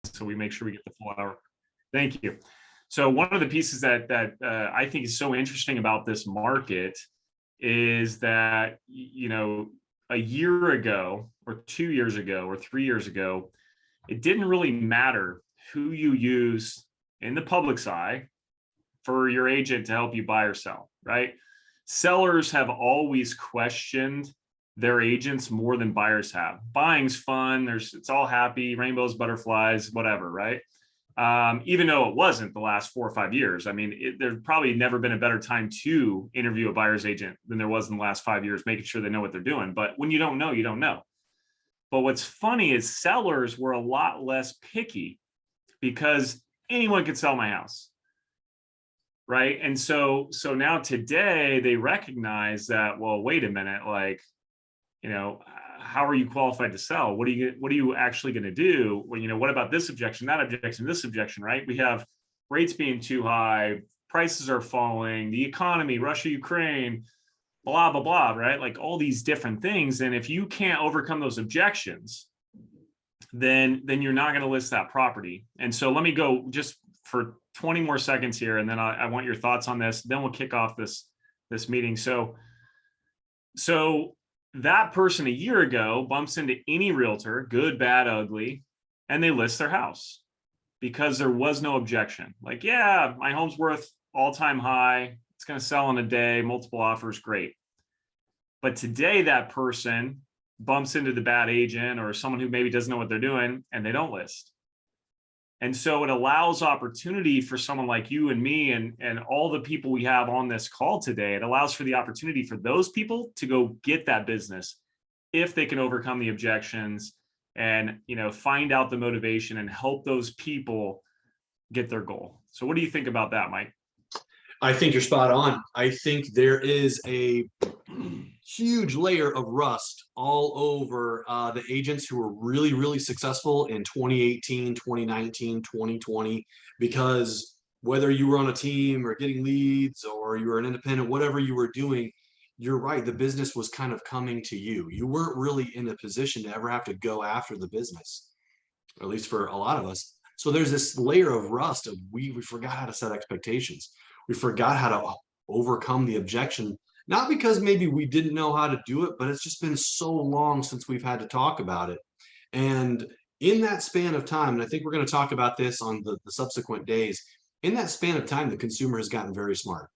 so we make sure we get the full hour. Thank you. So one of the pieces that I think is so interesting about this market is that, a year ago or 2 years ago or 3 years ago, it didn't really matter who you use in the public's eye for your agent to help you buy or sell, right? Sellers have always questioned their agents more than buyers have. Buying's fun. It's all happy, rainbows, butterflies, whatever, right? Even though it wasn't the last 4 or 5 years. I mean, there's probably never been a better time to interview a buyer's agent than there was in the last 5 years, making sure they know what they're doing. But when you don't know, you don't know. But what's funny is sellers were a lot less picky because anyone could sell my house, right? And so now today they recognize that, well, wait a minute, like, how are you qualified to sell? What are you actually going to do? Well, what about this objection, that objection, this objection, right? We have rates being too high, prices are falling, the economy, Russia, Ukraine, blah, blah, blah, right? Like all these different things. And if you can't overcome those objections, then you're not going to list that property. And so let me go just for 20 more seconds here. And then I want your thoughts on this. Then we'll kick off this meeting. So that person a year ago bumps into any realtor, good, bad, ugly, and they list their house because there was no objection. Like, yeah, my home's worth all-time high. It's going to sell in a day, multiple offers, great. But today that person bumps into the bad agent or someone who maybe doesn't know what they're doing and they don't list. And so it allows opportunity for someone like you and me and all the people we have on this call today. It allows for the opportunity for those people to go get that business if they can overcome the objections and, find out the motivation and help those people get their goal. So what do you think about that, Mike? I think you're spot on. I think there is a huge layer of rust all over the agents who were really, really successful in 2018, 2019, 2020, because whether you were on a team or getting leads or you were an independent, whatever you were doing, you're right. The business was kind of coming to you. You weren't really in a position to ever have to go after the business, or at least for a lot of us. So there's this layer of rust of we forgot how to set expectations. We forgot how to overcome the objection, not because maybe we didn't know how to do it, but it's just been so long since we've had to talk about it. And in that span of time, and I think we're going to talk about this on the subsequent days, in that span of time, the consumer has gotten very smart.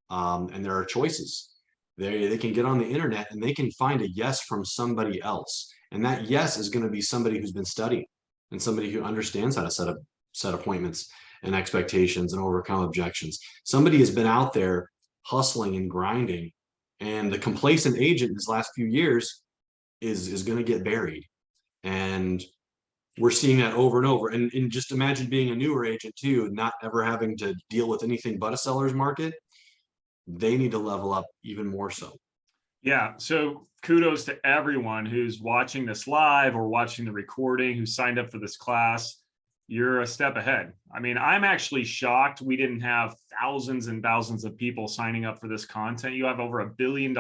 And there are choices. They can get on the internet and they can find a yes from somebody else. And that yes is going to be somebody who's been studying and somebody who understands how to set appointments and expectations and overcome objections. Somebody has been out there hustling and grinding, and the complacent agent in these last few years is going to get buried. And we're seeing that over and over. And just imagine being a newer agent too, not ever having to deal with anything but a seller's market. They need to level up even more so. Yeah. So kudos to everyone who's watching this live or watching the recording, who signed up for this class. You're a step ahead. I mean, I'm actually shocked we didn't have thousands and thousands of people signing up for this content. You have over $1 billion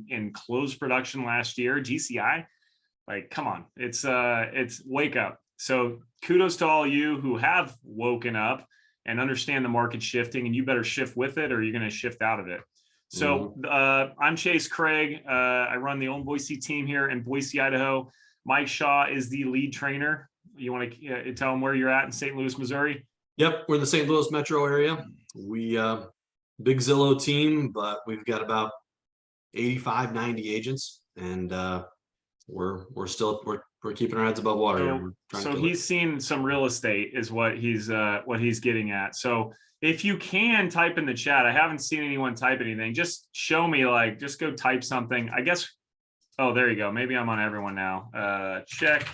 in closed production last year, GCI. Like, come on, it's wake up. So kudos to all you who have woken up and understand the market shifting, and you better shift with it or you're going to shift out of it. So I'm Chase Craig. I run the Own Boise team here in Boise, Idaho. Mike Shaw is the lead trainer. You want to tell them where you're at in St. Louis, Missouri? Yep, we're in the St. Louis metro area. We big Zillow team, but we've got about 85, 90 agents, and we're keeping our heads above water. So he's seen some real estate is what he's getting at. So if you can type in the chat, I haven't seen anyone type anything. Just show me, like, just go type something. I guess. Oh, there you go. Maybe I'm on everyone now. Check.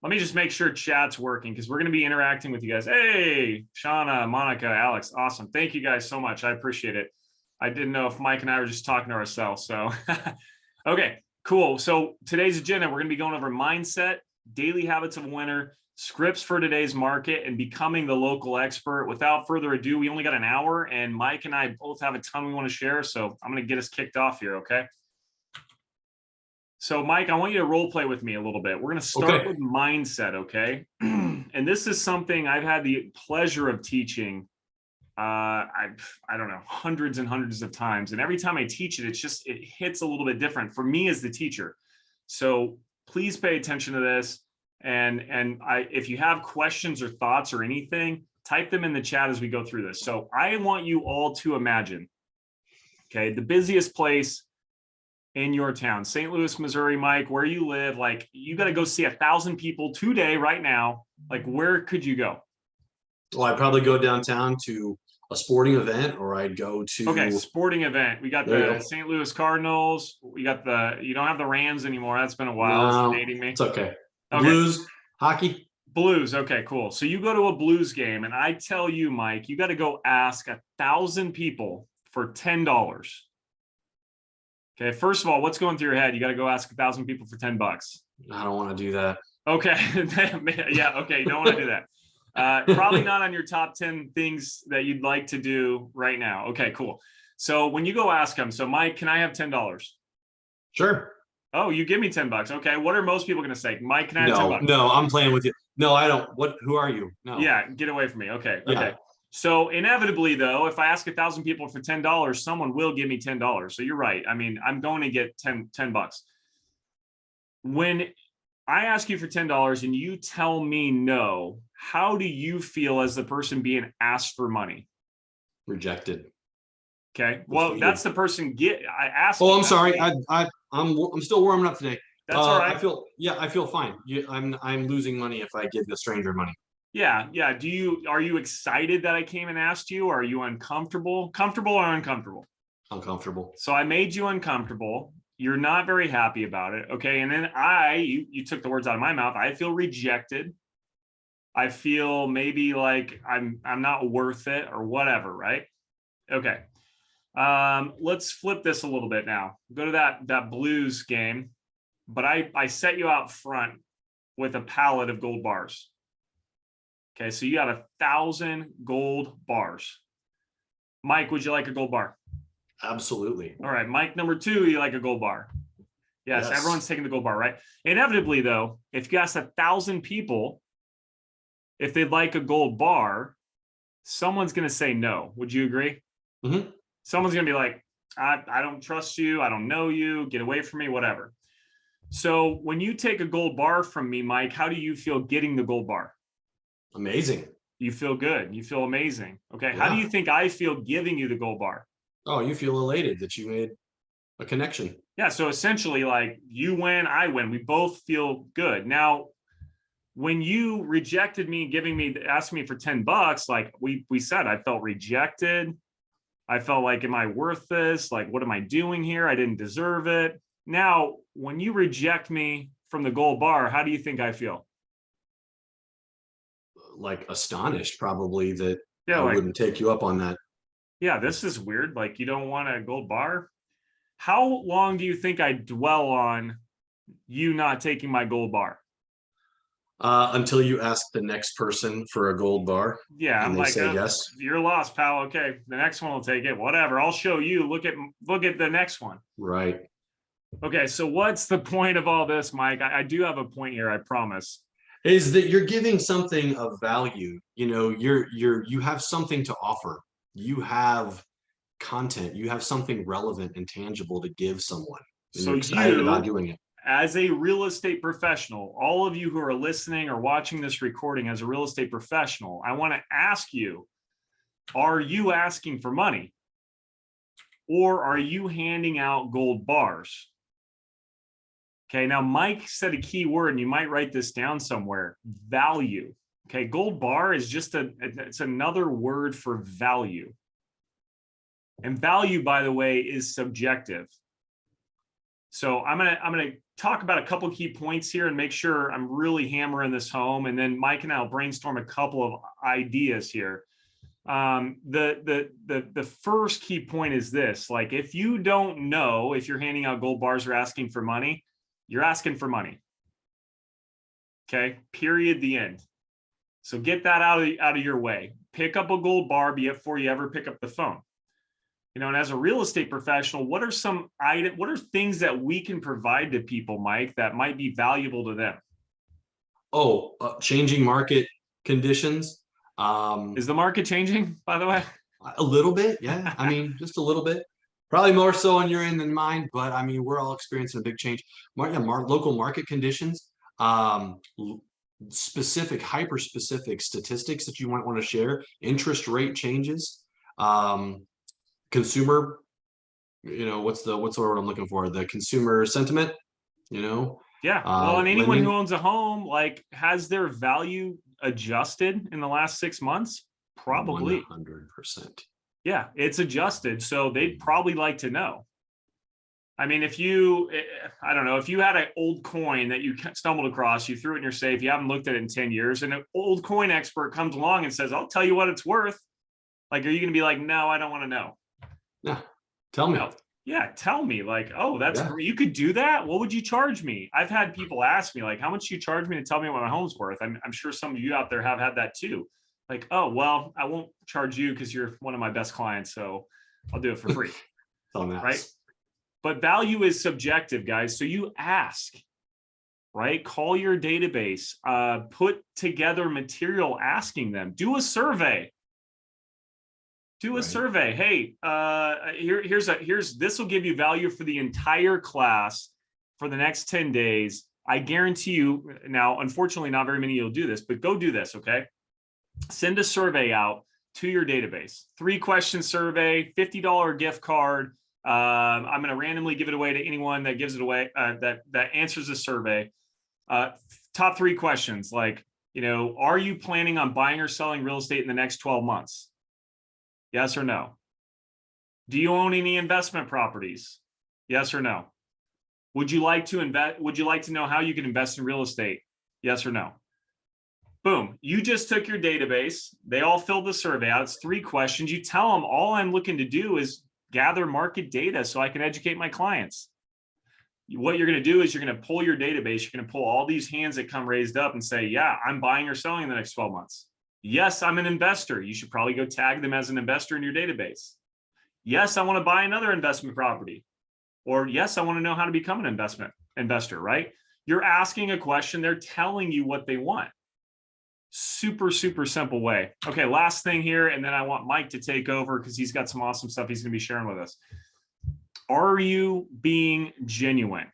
Let me just make sure chat's working because we're going to be interacting with you guys. Hey, Shauna, Monica, Alex. Awesome. Thank you guys so much. I appreciate it. I didn't know if Mike and I were just talking to ourselves. So, okay, cool. So today's agenda, we're going to be going over mindset, daily habits of a winner, scripts for today's market, and becoming the local expert. Without further ado, we only got an hour and Mike and I both have a ton we want to share. So I'm going to get us kicked off here. Okay. So Mike, I want you to role play with me a little bit. We're going to start with mindset, okay? and this is something I've had the pleasure of teaching. I don't know, hundreds and hundreds of times. And every time I teach it, it hits a little bit different for me as the teacher. So please pay attention to this. And if you have questions or thoughts or anything, type them in the chat as we go through this. So I want you all to imagine, okay, the busiest place in your town, St. Louis, Missouri, Mike, where you live, like you got to go see 1,000 people today, right now. Like, where could you go? Well, I'd probably go downtown to a sporting event, or I'd go to. Okay, sporting event. We got the St. Louis Cardinals. We got you don't have the Rams anymore. That's been a while. No, It's dating me. It's okay. Okay. Blues, hockey. Blues. Okay, cool. So you go to a Blues game, and I tell you, Mike, you got to go ask 1,000 people for $10. Okay, first of all, what's going through your head? You got to go ask 1,000 people for $10. I don't want to do that. Okay. Yeah. Okay. You don't want to do that. Probably not on your top 10 things that you'd like to do right now. Okay, cool. So when you go ask them, so Mike, can I have $10? Sure. Oh, you give me $10. Okay. What are most people going to say? Mike, can I have $10? No, I'm playing with you. No, I don't. Who are you? No. Yeah. Get away from me. Okay. Yeah. Okay. So inevitably though, if I ask 1,000 people for $10, someone will give me $10. So you're right. I mean, I'm going to get 10 bucks. When I ask you for $10 and you tell me no, how do you feel as the person being asked for money? Rejected. Okay. Well, that's the person I asked. Oh, I'm sorry. I'm still warming up today. That's all right. I feel fine. I'm losing money if I give a stranger money. Yeah. Yeah. Are you excited that I came and asked you? Or are you uncomfortable? Comfortable or uncomfortable? Uncomfortable. So I made you uncomfortable. You're not very happy about it. Okay. And then you took the words out of my mouth. I feel rejected. I feel maybe like I'm not worth it or whatever. Right. Okay. Let's flip this a little bit now. Go to that Blues game, but I set you out front with a pallet of gold bars. Okay. So you got 1,000 gold bars. Mike, would you like a gold bar? Absolutely. All right. Mike, number 2, you like a gold bar? Yes. Everyone's taking the gold bar, right? Inevitably though, if you ask 1,000 people if they'd like a gold bar, someone's going to say no. Would you agree? Mm-hmm. Someone's going to be like, I don't trust you. I don't know you. Get away from me, whatever. So when you take a gold bar from me, Mike, how do you feel getting the gold bar? Amazing. You feel good. You feel amazing. Okay. Yeah. How do you think I feel giving you the gold bar? Oh, you feel elated that you made a connection. Yeah. So essentially, like, you win, I win. We both feel good. Now, when you rejected me, asking me for $10, like we said, I felt rejected. I felt like, am I worth this? Like, what am I doing here? I didn't deserve it. Now, when you reject me from the gold bar, how do you think I feel? Like astonished, probably, that I wouldn't take you up on that. Yeah, this is weird. Like, you don't want a gold bar? How long do you think I dwell on you not taking my gold bar? Until you ask the next person for a gold bar. Yeah, and they say yes. You're lost, pal. Okay, the next one will take it. Whatever. I'll show you. Look at the next one. Right. Okay, so what's the point of all this, Mike? I do have a point here, I promise. Is that you're giving something of value. You know, you have something to offer. You have content. You have something relevant and tangible to give someone. And So you're excited about doing it. As a real estate professional, all of you who are listening or watching this recording as a real estate professional, I want to ask you, are you asking for money? Or are you handing out gold bars? Okay, now Mike said a key word, and you might write this down somewhere: value. Okay, gold bar is it's another word for value. And value, by the way, is subjective. So I'm gonna talk about a couple of key points here and make sure I'm really hammering this home. And then Mike and I'll brainstorm a couple of ideas here. The first key point is this: like, if you don't know if you're handing out gold bars or asking for money, you're asking for money. Okay, period, the end. So get that out of your way. Pick up a gold bar before you ever pick up the phone. You know, and as a real estate professional, what are things that we can provide to people, Mike, that might be valuable to them? Changing market conditions. Is the market changing, by the way? A little bit, yeah. I mean, just a little bit. Probably more so on your end than mine, but I mean, we're all experiencing a big change. Local market conditions, specific, hyper specific statistics that you might want to share, interest rate changes, consumer, what's the word I'm looking for? The consumer sentiment, Yeah. Well, and anyone lending. who owns a home, like, has their value adjusted in the last 6 months? Probably. 100%. Yeah, it's adjusted. So they'd probably like to know. I mean, if you, I don't know, if you had an old coin that you stumbled across, you threw it in your safe, you haven't looked at it in 10 years, and an old coin expert comes along and says, I'll tell you what it's worth. Like, are you going to be like, no, I don't want to know? Yeah. Tell me. No. Yeah, tell me. Like, oh, that's Yeah. great. You could do that. What would you charge me? I've had people ask me, like, how much you charge me to tell me what my home's worth? I'm sure some of you out there have had that too. Like, oh, well, I won't charge you because you're one of my best clients, so I'll do it for free. Right? But value is subjective, guys. So you ask, right? Call your database, put together material asking them, do a survey. Do a survey. Hey, this will give you value for the entire class for the next 10 days. I guarantee you. Now, unfortunately, not very many of you will do this, but go do this, okay? Send a survey out to your database. 3-question survey, $50 gift card. I'm going to randomly give it away to anyone that gives it away, that answers the survey. Top 3 questions, like, are you planning on buying or selling real estate in the next 12 months? Yes or no? Do you own any investment properties? Yes or no? Would you like to invest? Would you like to know how you can invest in real estate? Yes or no? Boom. You just took your database. They all filled the survey out. It's 3 questions. You tell them all I'm looking to do is gather market data so I can educate my clients. What you're going to do is you're going to pull your database. You're going to pull all these hands that come raised up and say, yeah, I'm buying or selling in the next 12 months. Yes, I'm an investor. You should probably go tag them as an investor in your database. Yes, I want to buy another investment property. Or yes, I want to know how to become an investment investor, right? You're asking a question. They're telling you what they want. Super, super simple way. Okay, last thing here, and then I want Mike to take over because he's got some awesome stuff he's going to be sharing with us. Are you being genuine?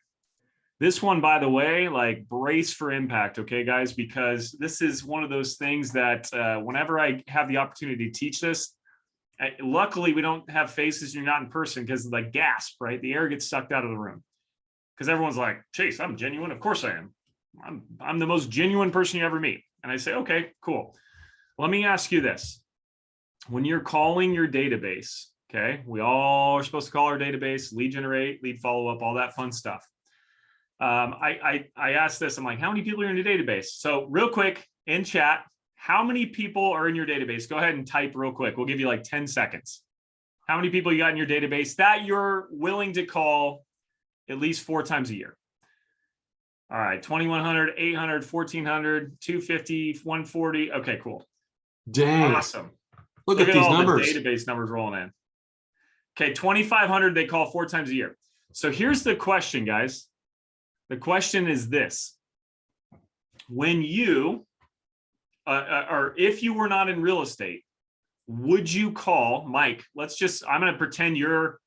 This one, by the way, like, brace for impact, okay, guys, because this is one of those things that whenever I have the opportunity to teach this, luckily we don't have faces, you're not in person, because like gasp, right? The air gets sucked out of the room because everyone's like, Chase, I'm genuine. Of course I am. I'm the most genuine person you ever meet. And I say, okay, cool. Let me ask you this. When you're calling your database, okay, we all are supposed to call our database, lead generate, lead follow up, all that fun stuff. I asked this, I'm like, how many people are in your database? So real quick in chat, how many people are in your database? Go ahead and type real quick. We'll give you like 10 seconds. How many people you got in your database that you're willing to call at least 4 times a year? All right, 2,100, 800, 1,400, 250, 140. Okay, cool. Dang. Awesome. Look at these all numbers. The database numbers rolling in. Okay, 2,500 they call 4 times a year. So here's the question, guys. The question is this. When you, or if you were not in real estate, would you call Mike? I'm going to pretend you're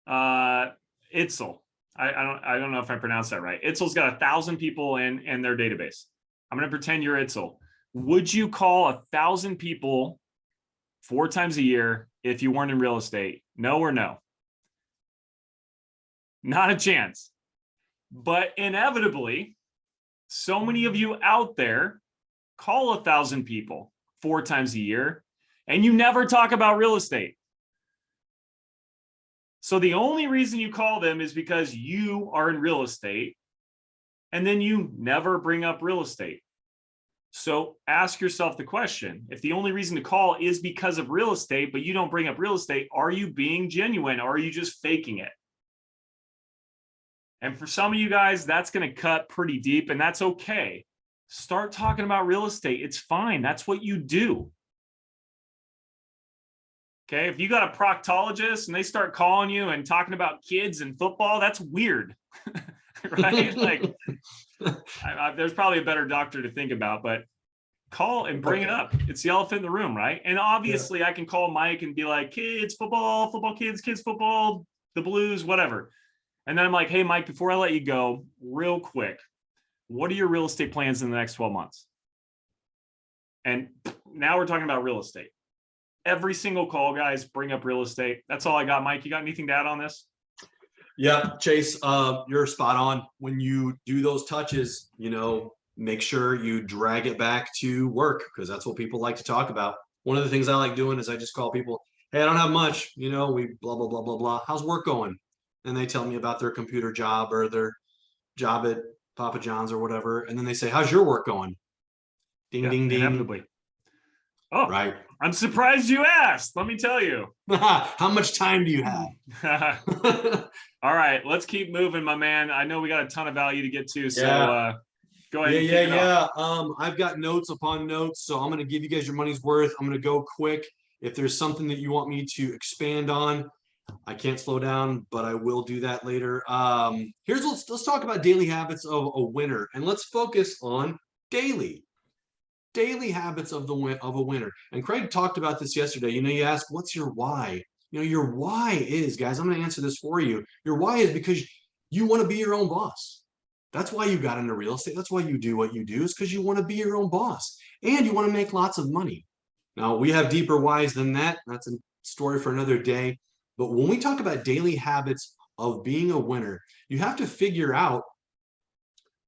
Itzel. I don't know if I pronounced that right. Itzel's got 1,000 people in their database. I'm going to pretend you're Itzel. Would you call 1,000 people 4 times a year if you weren't in real estate? No or no? Not a chance. But inevitably, so many of you out there call 1,000 people 4 times a year, and you never talk about real estate. So the only reason you call them is because you are in real estate, and then you never bring up real estate. So ask yourself the question, if the only reason to call is because of real estate, but you don't bring up real estate, are you being genuine or are you just faking it? And for some of you guys, that's going to cut pretty deep, and that's okay. Start talking about real estate. It's fine. That's what you do. Okay, if you got a proctologist and they start calling you and talking about kids and football, that's weird, right? Like, there's probably a better doctor to think about, but call and bring it up. It's the elephant in the room, right? And obviously I can call Mike and be like, kids, football, kids, football, the Blues, whatever. And then I'm like, hey, Mike, before I let you go, real quick, what are your real estate plans in the next 12 months? And now we're talking about real estate. Every single call, guys, bring up real estate. That's all I got. Mike, you got anything to add on this? Yeah, Chase, you're spot on. When you do those touches, make sure you drag it back to work, because that's what people like to talk about. One of the things I like doing is I just call people, hey, I don't have much, we blah, blah, blah, blah, blah. How's work going? And they tell me about their computer job or their job at Papa John's or whatever. And then they say, how's your work going? Ding, ding, ding. Inevitably. Oh, right. I'm surprised you asked. Let me tell you. How much time do you have? All right, let's keep moving, my man. I know we got a ton of value to get to, so go ahead. Yeah. I've got notes upon notes, so I'm going to give you guys your money's worth. I'm going to go quick. If there's something that you want me to expand on, I can't slow down, but I will do that later. Let's talk about daily habits of a winner, and let's focus on daily habits of a winner. And Craig talked about this yesterday. You asked, what's your why? Your why is, guys, I'm going to answer this for you. Your why is because you want to be your own boss. That's why you got into real estate. That's why you do what you do, is because you want to be your own boss and you want to make lots of money. Now, we have deeper whys than that. That's a story for another day. But when we talk about daily habits of being a winner, you have to figure out,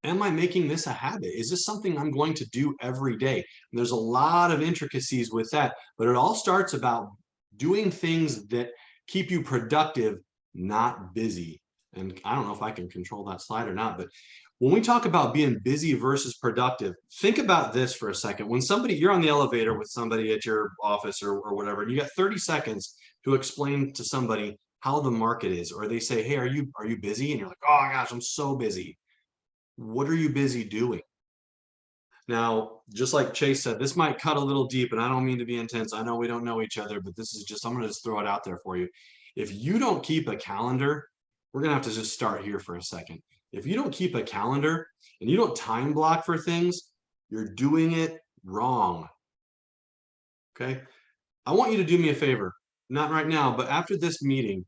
am I making this a habit? Is this something I'm going to do every day? And there's a lot of intricacies with that, but it all starts about doing things that keep you productive, not busy. And I don't know if I can control that slide or not, but when we talk about being busy versus productive, think about this for a second. When you're on the elevator with somebody at your office or whatever, and you got 30 seconds to explain to somebody how the market is, or they say, hey, are you busy? And you're like, oh gosh, I'm so busy. What are you busy doing? Now, just like Chase said, this might cut a little deep, and I don't mean to be intense. I know we don't know each other, but I'm going to just throw it out there for you. If you don't keep a calendar, we're going to have to just start here for a second. If you don't keep a calendar and you don't time block for things, you're doing it wrong. Okay. I want you to do me a favor, not right now, but after this meeting,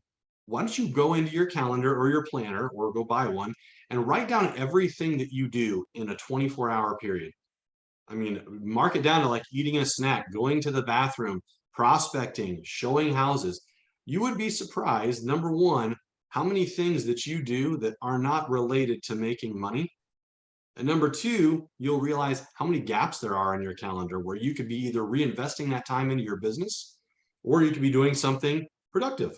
why don't you go into your calendar or your planner, or go buy one, and write down everything that you do in a 24-hour period. I mean, mark it down to like eating a snack, going to the bathroom, prospecting, showing houses. You would be surprised, number one, how many things that you do that are not related to making money. And number two, you'll realize how many gaps there are in your calendar where you could be either reinvesting that time into your business, or you could be doing something productive.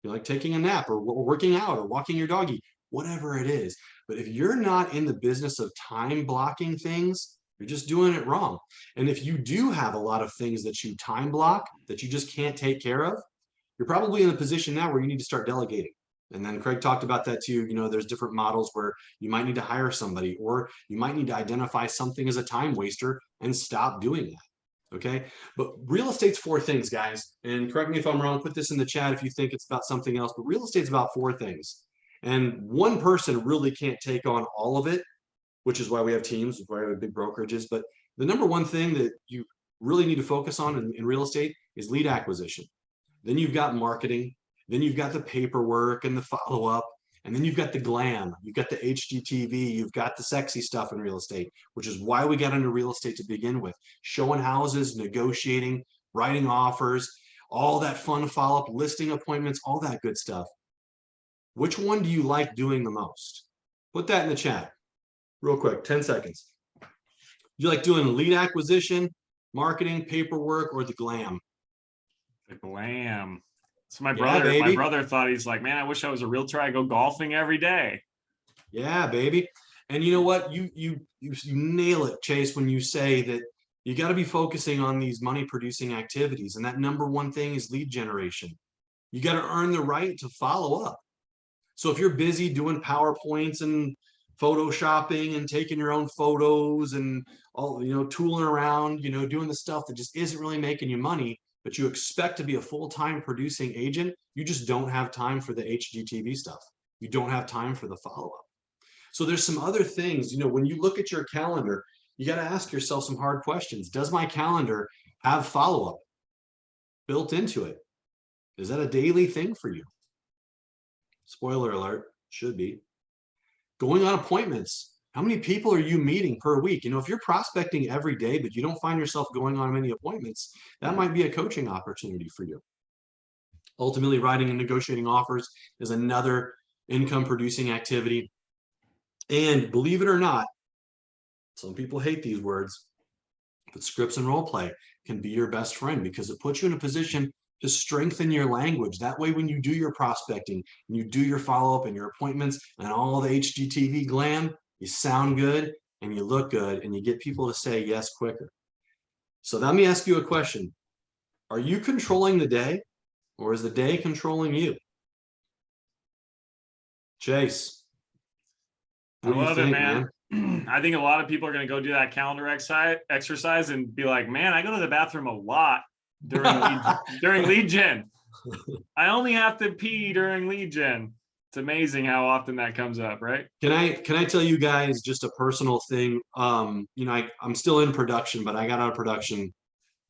Like taking a nap or working out or walking your doggy, whatever it is. But if you're not in the business of time blocking things, you're just doing it wrong. And if you do have a lot of things that you time block that you just can't take care of, you're probably in a position now where you need to start delegating. And then Craig talked about that too. There's different models where you might need to hire somebody, or you might need to identify something as a time waster and stop doing that. Okay, but real estate's 4 things, guys. And correct me if I'm wrong, put this in the chat if you think it's about something else, but real estate's about 4 things. And one person really can't take on all of it, which is why we have teams, why we have big brokerages. But the number one thing that you really need to focus on in real estate is lead acquisition. Then you've got marketing, then you've got the paperwork and the follow-up, and then you've got the glam, you've got the HGTV, you've got the sexy stuff in real estate, which is why we got into real estate to begin with. Showing houses, negotiating, writing offers, all that fun follow-up, listing appointments, all that good stuff. Which one do you like doing the most? Put that in the chat real quick, 10 seconds. Do you like doing lead acquisition, marketing, paperwork, or the glam? The glam. So my brother thought, he's like, man, I wish I was a realtor. I go golfing every day. Yeah, baby. And you know what? You nail it, Chase, when you say that you got to be focusing on these money producing activities. And that number one thing is lead generation. You got to earn the right to follow up. So if you're busy doing PowerPoints and photoshopping and taking your own photos and all, tooling around, doing the stuff that just isn't really making you money, but you expect to be a full-time producing agent, you just don't have time for the HGTV stuff. You don't have time for the follow-up. So there's some other things, when you look at your calendar, you got to ask yourself some hard questions. Does my calendar have follow-up built into it? Is that a daily thing for you? Spoiler alert, should be. Going on appointments. How many people are you meeting per week? If you're prospecting every day, but you don't find yourself going on many appointments, that might be a coaching opportunity for you. Ultimately, writing and negotiating offers is another income producing activity. And believe it or not, some people hate these words, but scripts and role play can be your best friend because it puts you in a position to strengthen your language. That way, when you do your prospecting and you do your follow-up and your appointments and all the HGTV glam, you sound good and you look good and you get people to say yes quicker. So let me ask you a question. Are you controlling the day or is the day controlling you? Chase, what I do you love think, it, man. I think a lot of people are going to go do that calendar exercise and be like, man, I go to the bathroom a lot during lead gen. I only have to pee during lead gen. It's amazing how often that comes up, right? Can I tell you guys just a personal thing? I'm still in production, but I got out of production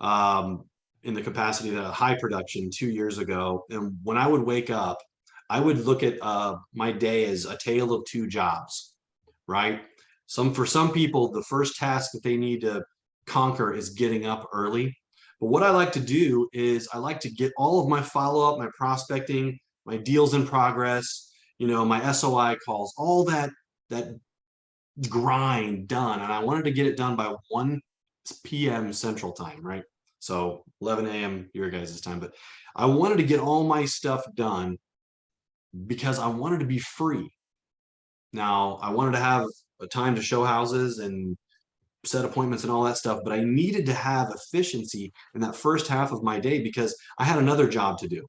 in the capacity of high production 2 years ago. And when I would wake up, I would look at my day as a tale of two jobs, right? For some people, the first task that they need to conquer is getting up early. But what I like to do is I like to get all of my follow-up, my prospecting, my deals in progress, my SOI calls, all that grind done. And I wanted to get it done by 1 p.m. Central Time, right? So 11 a.m. your guys' time. But I wanted to get all my stuff done because I wanted to be free. Now, I wanted to have a time to show houses and set appointments and all that stuff, but I needed to have efficiency in that first half of my day because I had another job to do.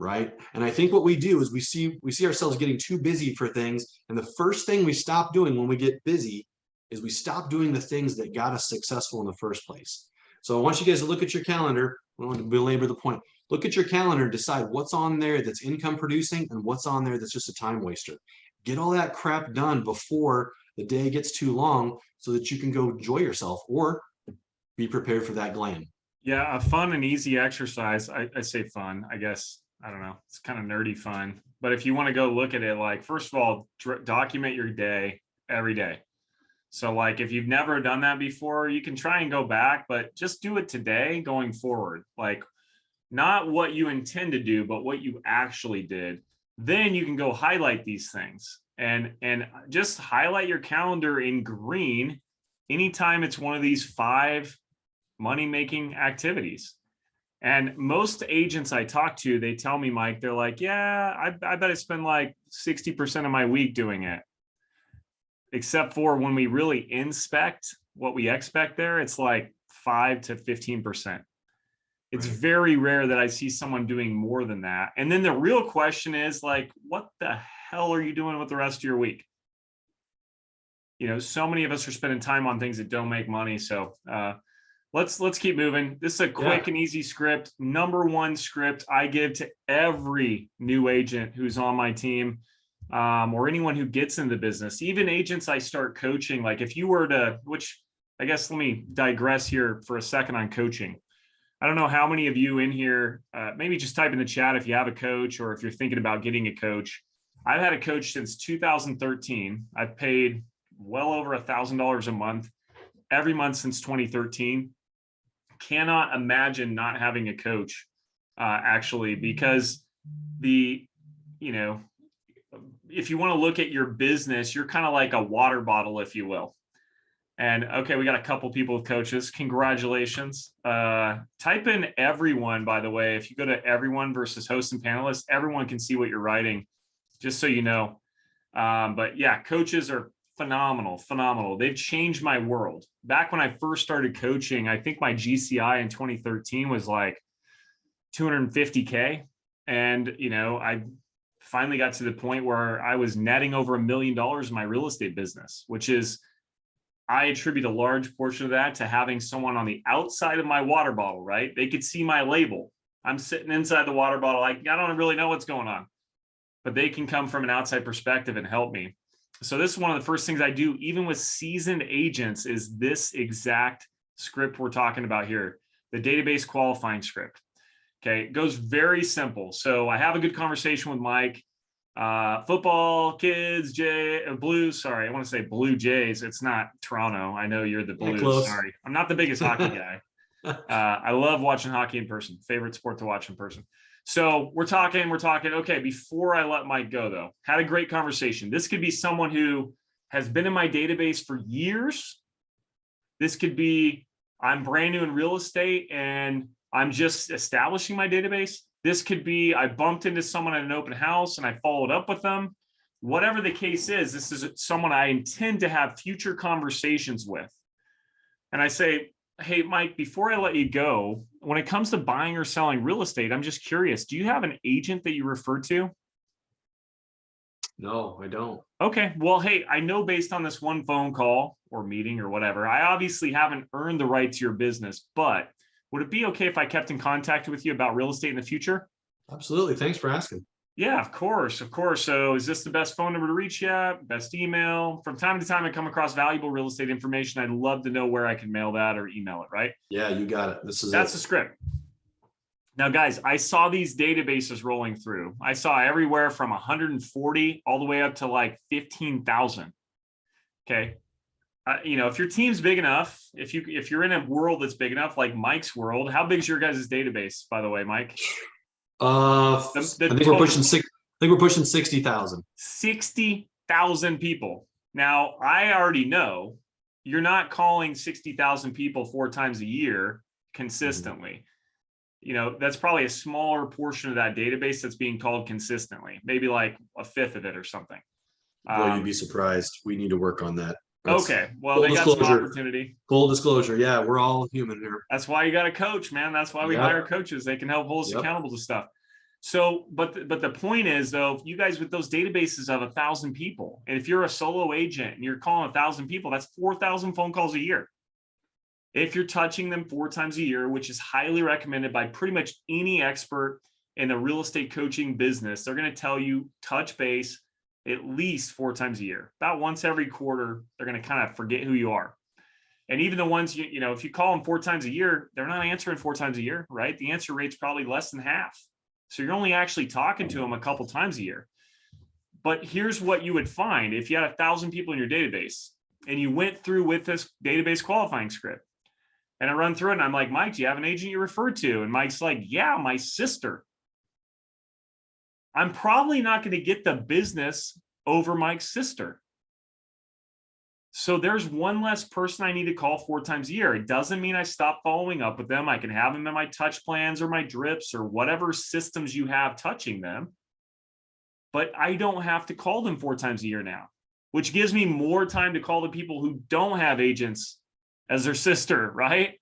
Right. And I think what we do is we see ourselves getting too busy for things. And the first thing we stop doing when we get busy is we stop doing the things that got us successful in the first place. So I want you guys to look at your calendar. I don't want to belabor the point. Look at your calendar and decide what's on there that's income producing and what's on there that's just a time waster. Get all that crap done before the day gets too long so that you can go enjoy yourself or be prepared for that glam. Yeah, a fun and easy exercise. I say fun, I guess. I don't know. It's kind of nerdy fun. But if you want to go look at it, like, first of all, document your day every day. So like, if you've never done that before, you can try and go back, but just do it today going forward. Like, not what you intend to do, but what you actually did. Then you can go highlight these things and just highlight your calendar in green anytime it's one of these 5 money-making activities. And most agents I talk to, they tell me, Mike, they're like, yeah, I bet I spend like 60% of my week doing it. Except for when we really inspect what we expect there, it's like 5 to 15%. It's Right. very rare that I see someone doing more than that. And then the real question is like, what the hell are you doing with the rest of your week? So many of us are spending time on things that don't make money. So let's keep moving. This is a quick and easy script. Number 1 script I give to every new agent who's on my team, or anyone who gets into the business, even agents I start coaching. Like, if you were to, which I guess, let me digress here for a second on coaching. I don't know how many of you in here, maybe just type in the chat if you have a coach or if you're thinking about getting a coach. I've had a coach since 2013. I've paid well over $1,000 a month every month since 2013. Cannot imagine not having a coach, actually, because if you want to look at your business, you're kind of like a water bottle, if you will. And okay, we got a couple people with coaches. Congratulations. Type in everyone, by the way. If you go to everyone versus host and panelists, everyone can see what you're writing, just so you know. But yeah, coaches are phenomenal. They've changed my world. Back when I first started coaching, I think my GCI in 2013 was like 250K. And, I finally got to the point where I was netting over $1 million in my real estate business, which is, I attribute a large portion of that to having someone on the outside of my water bottle, right? They could see my label. I'm sitting inside the water bottle. I don't really know what's going on, but they can come from an outside perspective and help me. So this is one of the first things I do, even with seasoned agents, is this exact script we're talking about here, the database qualifying script. Okay, it goes very simple. So I have a good conversation with Mike. Football, kids, Blues. Sorry, I want to say Blue Jays. It's not Toronto. I know you're the Blues. Close. Sorry, I'm not the biggest hockey guy. I love watching hockey in person. Favorite sport to watch in person. So we're talking. Okay, before I let Mike go, though, had a great conversation. This could be someone who has been in my database for years. This could be, I'm brand new in real estate and I'm just establishing my database. This could be, I bumped into someone at an open house and I followed up with them. Whatever the case is, this is someone I intend to have future conversations with. And I say, hey, Mike, before I let you go, when it comes to buying or selling real estate, I'm just curious, do you have an agent that you refer to? No, I don't. Okay. Well, hey, I know based on this one phone call or meeting or whatever, I obviously haven't earned the right to your business, but would it be okay if I kept in contact with you about real estate in the future? Absolutely. Thanks for asking. Yeah, of course. Of course. So is this the best phone number to reach you? Best email? From time to time, I come across valuable real estate information. I'd love to know where I can mail that or email it, right? Yeah, you got it. That's the script. Now, guys, I saw these databases rolling through. I saw everywhere from 140 all the way up to like 15,000. Okay. If your team's big enough, if you're in a world that's big enough, like Mike's world, how big is your guys' database, by the way, Mike? I think we're pushing 60,000. 60,000 people. Now, I already know you're not calling 60,000 people 4 times a year consistently. That's probably a smaller portion of that database that's being called consistently, maybe like a fifth of it or something. Well, you'd be surprised. We need to work on that. Okay. Well, they got some opportunity. Full disclosure. Yeah, we're all human here. That's why you got a coach, man. That's why we hire coaches. They can help hold us accountable to stuff. So, but the point is, though, you guys with those databases of 1,000 people, and if you're a solo agent and you're calling 1,000 people, that's 4,000 phone calls a year. If you're touching them 4 times a year, which is highly recommended by pretty much any expert in the real estate coaching business, they're going to tell you touch base at least 4 times a year. About once every quarter, they're going to kind of forget who you are. And even the ones, if you call them 4 times a year, they're not answering 4 times a year, right? The answer rate's probably less than half. So you're only actually talking to them a couple times a year. But here's what you would find if you had 1,000 people in your database and you went through with this database qualifying script. And I run through it and I'm like, Mike, do you have an agent you referred to? And Mike's like, yeah, my sister. I'm probably not going to get the business over Mike's sister. So there's one less person I need to call 4 times a year. It doesn't mean I stop following up with them. I can have them in my touch plans or my drips or whatever systems you have touching them. But I don't have to call them 4 times a year now, which gives me more time to call the people who don't have agents as their sister, right?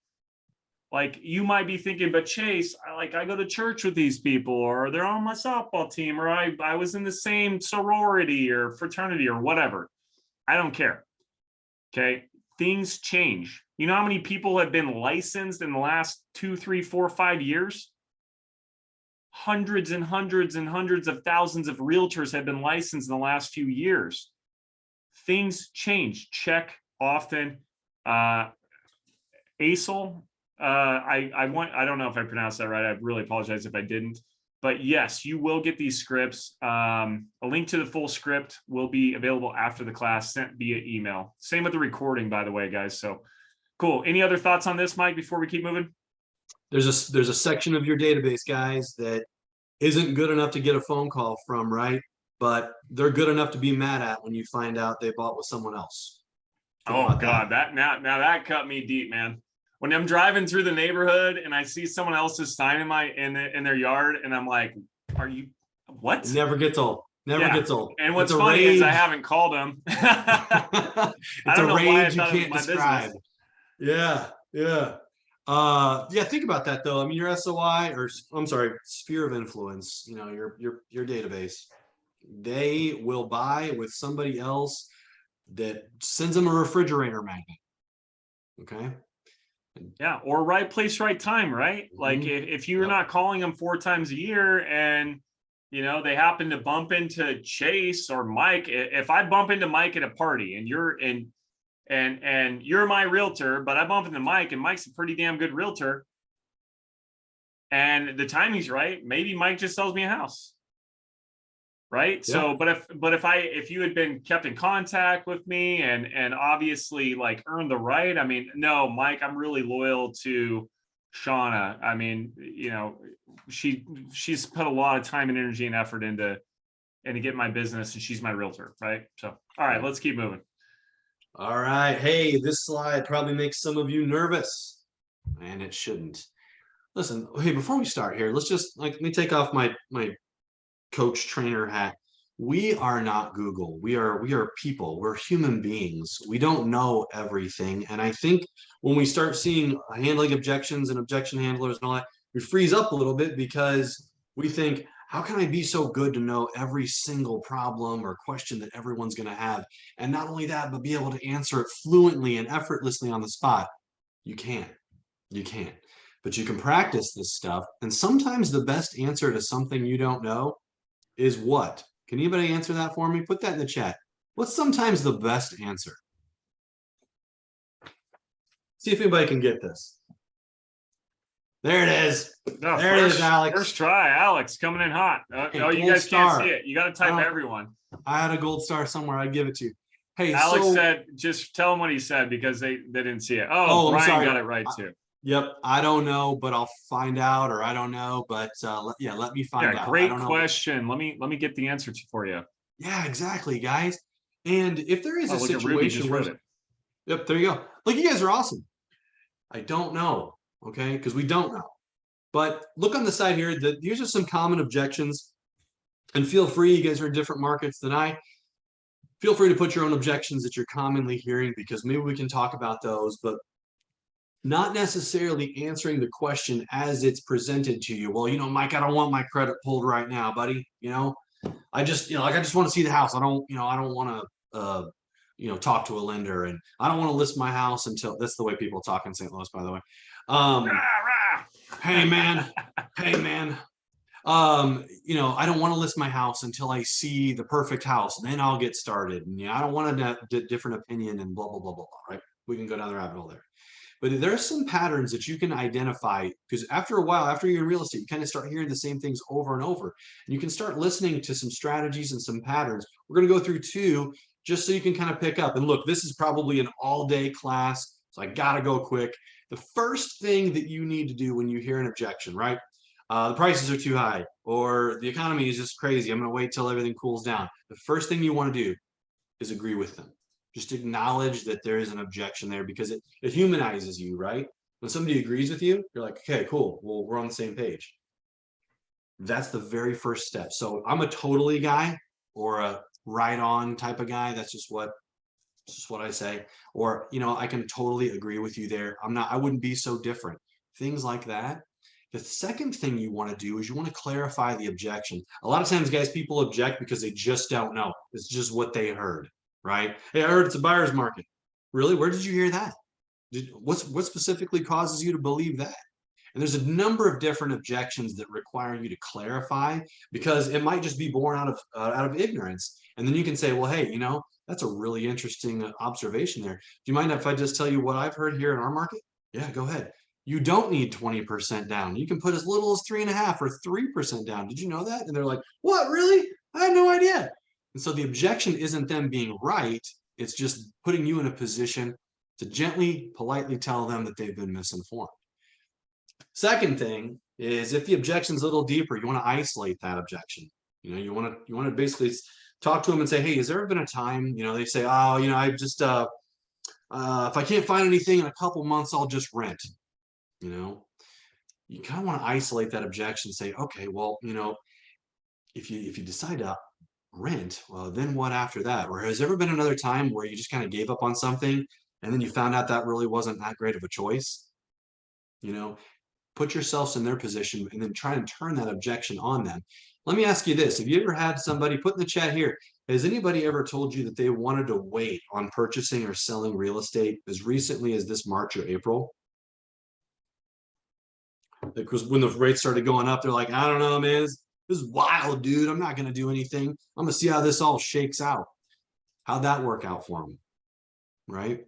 Like you might be thinking, but Chase, I go to church with these people, or they're on my softball team, or I was in the same sorority or fraternity or whatever. I don't care. Okay. Things change. You know how many people have been licensed in the last 2, 3, 4, 5 years? Hundreds and hundreds and hundreds of thousands of realtors have been licensed in the last few years. Things change. Check often. ASIL. I don't know if I pronounced that right. I really apologize if I didn't. But yes, you will get these scripts. A link to the full script will be available after the class, sent via email. Same with the recording, by the way, guys. So cool. Any other thoughts on this, Mike, before we keep moving? There's a section of your database, guys, that isn't good enough to get a phone call from, right? But they're good enough to be mad at when you find out they bought with someone else. Oh God, that now that cut me deep, man. When I'm driving through the neighborhood and I see someone else's sign in their yard, and I'm like, "Are you what?" It never gets old. Never gets old. And what's funny is I haven't called them. It's a rage you can't describe. Yeah. Think about that though. I mean, your SOI, or I'm sorry, sphere of influence. Your database. They will buy with somebody else that sends them a refrigerator magnet. Okay. Yeah, or right place, right time, right? Like if you're not calling them 4 times a year and you know, they happen to bump into Chase or Mike. If I bump into Mike at a party and you're in, and you're my realtor, but I bump into Mike and Mike's a pretty damn good realtor, and the timing's right, maybe Mike just sells me a house. Right. Yeah. So, if you had been kept in contact with me and obviously like earned the right, I mean, no, Mike, I'm really loyal to Shauna. I mean, you know, she's put a lot of time and energy and effort into get my business, and she's my realtor. Right. So, all right, let's keep moving. All right. Hey, this slide probably makes some of you nervous, and it shouldn't. Listen, hey, before we start here, let's just like, let me take off my coach trainer hat. We are not Google. We are people. We're human beings. We don't know everything. And I think when we start seeing handling objections and objection handlers and all that, we freeze up a little bit because we think, how can I be so good to know every single problem or question that everyone's going to have? And not only that, but be able to answer it fluently and effortlessly on the spot. You can't. You can't. But you can practice this stuff. And sometimes the best answer to something you don't know is what? Can anybody answer that for me? Put that in the chat. What's sometimes the best answer? See if anybody can get this. There it is. No, There it is, Alex. First try, Alex coming in hot. Hey, Oh, you guys can't see it. You got to type everyone. I had a gold star somewhere. I'd give it to you. Hey, Alex said, just tell them what he said because they didn't see it. Oh, Brian got it right too. Yep, I don't know, but I'll find out, or I don't know, but yeah, let me find out. Great question. Let me get the answer for you. Yeah, exactly, guys. And if there is a situation where, yep, there you go. Look, you guys are awesome. I don't know, okay, because we don't know. But look on the side here. These are some common objections, and feel free. You guys are in different markets than I. Feel free to put your own objections that you're commonly hearing, because maybe we can talk about those, but not necessarily answering the question as it's presented to you. Well, you know, Mike, I don't want my credit pulled right now, buddy. You know, I just want to see the house. I don't want to, talk to a lender, and I don't want to list my house until, that's the way people talk in St. Louis, by the way. Hey man, I don't want to list my house until I see the perfect house, and then I'll get started. And I don't want a different opinion and blah, blah, blah, blah, blah, right? We can go down the rabbit hole there. But there are some patterns that you can identify, because after a while, after you're in real estate, you kind of start hearing the same things over and over. And you can start listening to some strategies and some patterns. We're going to go through two just so you can kind of pick up. And look, this is probably an all-day class, so I got to go quick. The first thing that you need to do when you hear an objection, right? The prices are too high, or the economy is just crazy. I'm going to wait till everything cools down. The first thing you want to do is agree with them. Just acknowledge that there is an objection there, because it humanizes you, right? When somebody agrees with you, you're like, okay, cool. Well, we're on the same page. That's the very first step. So I'm a totally guy, or a right on type of guy. That's just what I say. Or, I can totally agree with you there. I wouldn't be so different. Things like that. The second thing you want to do is you want to clarify the objection. A lot of times, guys, people object because they just don't know. It's just what they heard. Right? Hey, I heard it's a buyer's market. Really? Where did you hear that? What specifically causes you to believe that? And there's a number of different objections that require you to clarify, because it might just be born out of ignorance. And then you can say, well, hey, that's a really interesting observation there. Do you mind if I just tell you what I've heard here in our market? Yeah, go ahead. You don't need 20% down. You can put as little as 3.5 or 3% down. Did you know that? And they're like, what, really? I had no idea. And so the objection isn't them being right. It's just putting you in a position to gently, politely tell them that they've been misinformed. Second thing is, if the objection's a little deeper, you want to isolate that objection. You want to basically talk to them and say, hey, has there ever been a time, they say, oh, I just, if I can't find anything in a couple months, I'll just rent. You kind of want to isolate that objection and say, okay, well, if you decide to rent, well, then what after that? Or has there ever been another time where you just kind of gave up on something and then you found out that really wasn't that great of a choice? Put yourselves in their position and then try and turn that objection on them. Let me ask you this. Have you ever had somebody, put in the chat here, has anybody ever told you that they wanted to wait on purchasing or selling real estate as recently as this March or April? Because when the rates started going up, they're like, I don't know, man, This is wild, dude. I'm not going to do anything. I'm going to see how this all shakes out. How'd that work out for them? Right?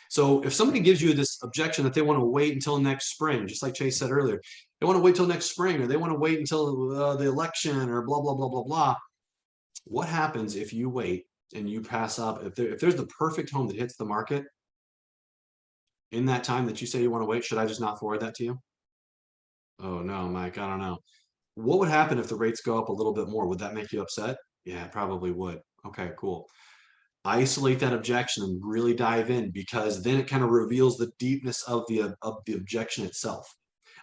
So if somebody gives you this objection that they want to wait until next spring, just like Chase said earlier, they want to wait till next spring, or they want to wait until the election, or blah, blah, blah, blah, blah. What happens if you wait and you pass up? If there's the perfect home that hits the market in that time that you say you want to wait, should I just not forward that to you? Oh no, Mike, I don't know. What would happen if the rates go up a little bit more? Would that make you upset? Yeah, it probably would. Okay, cool. Isolate that objection and really dive in, because then it kind of reveals the deepness of the objection itself.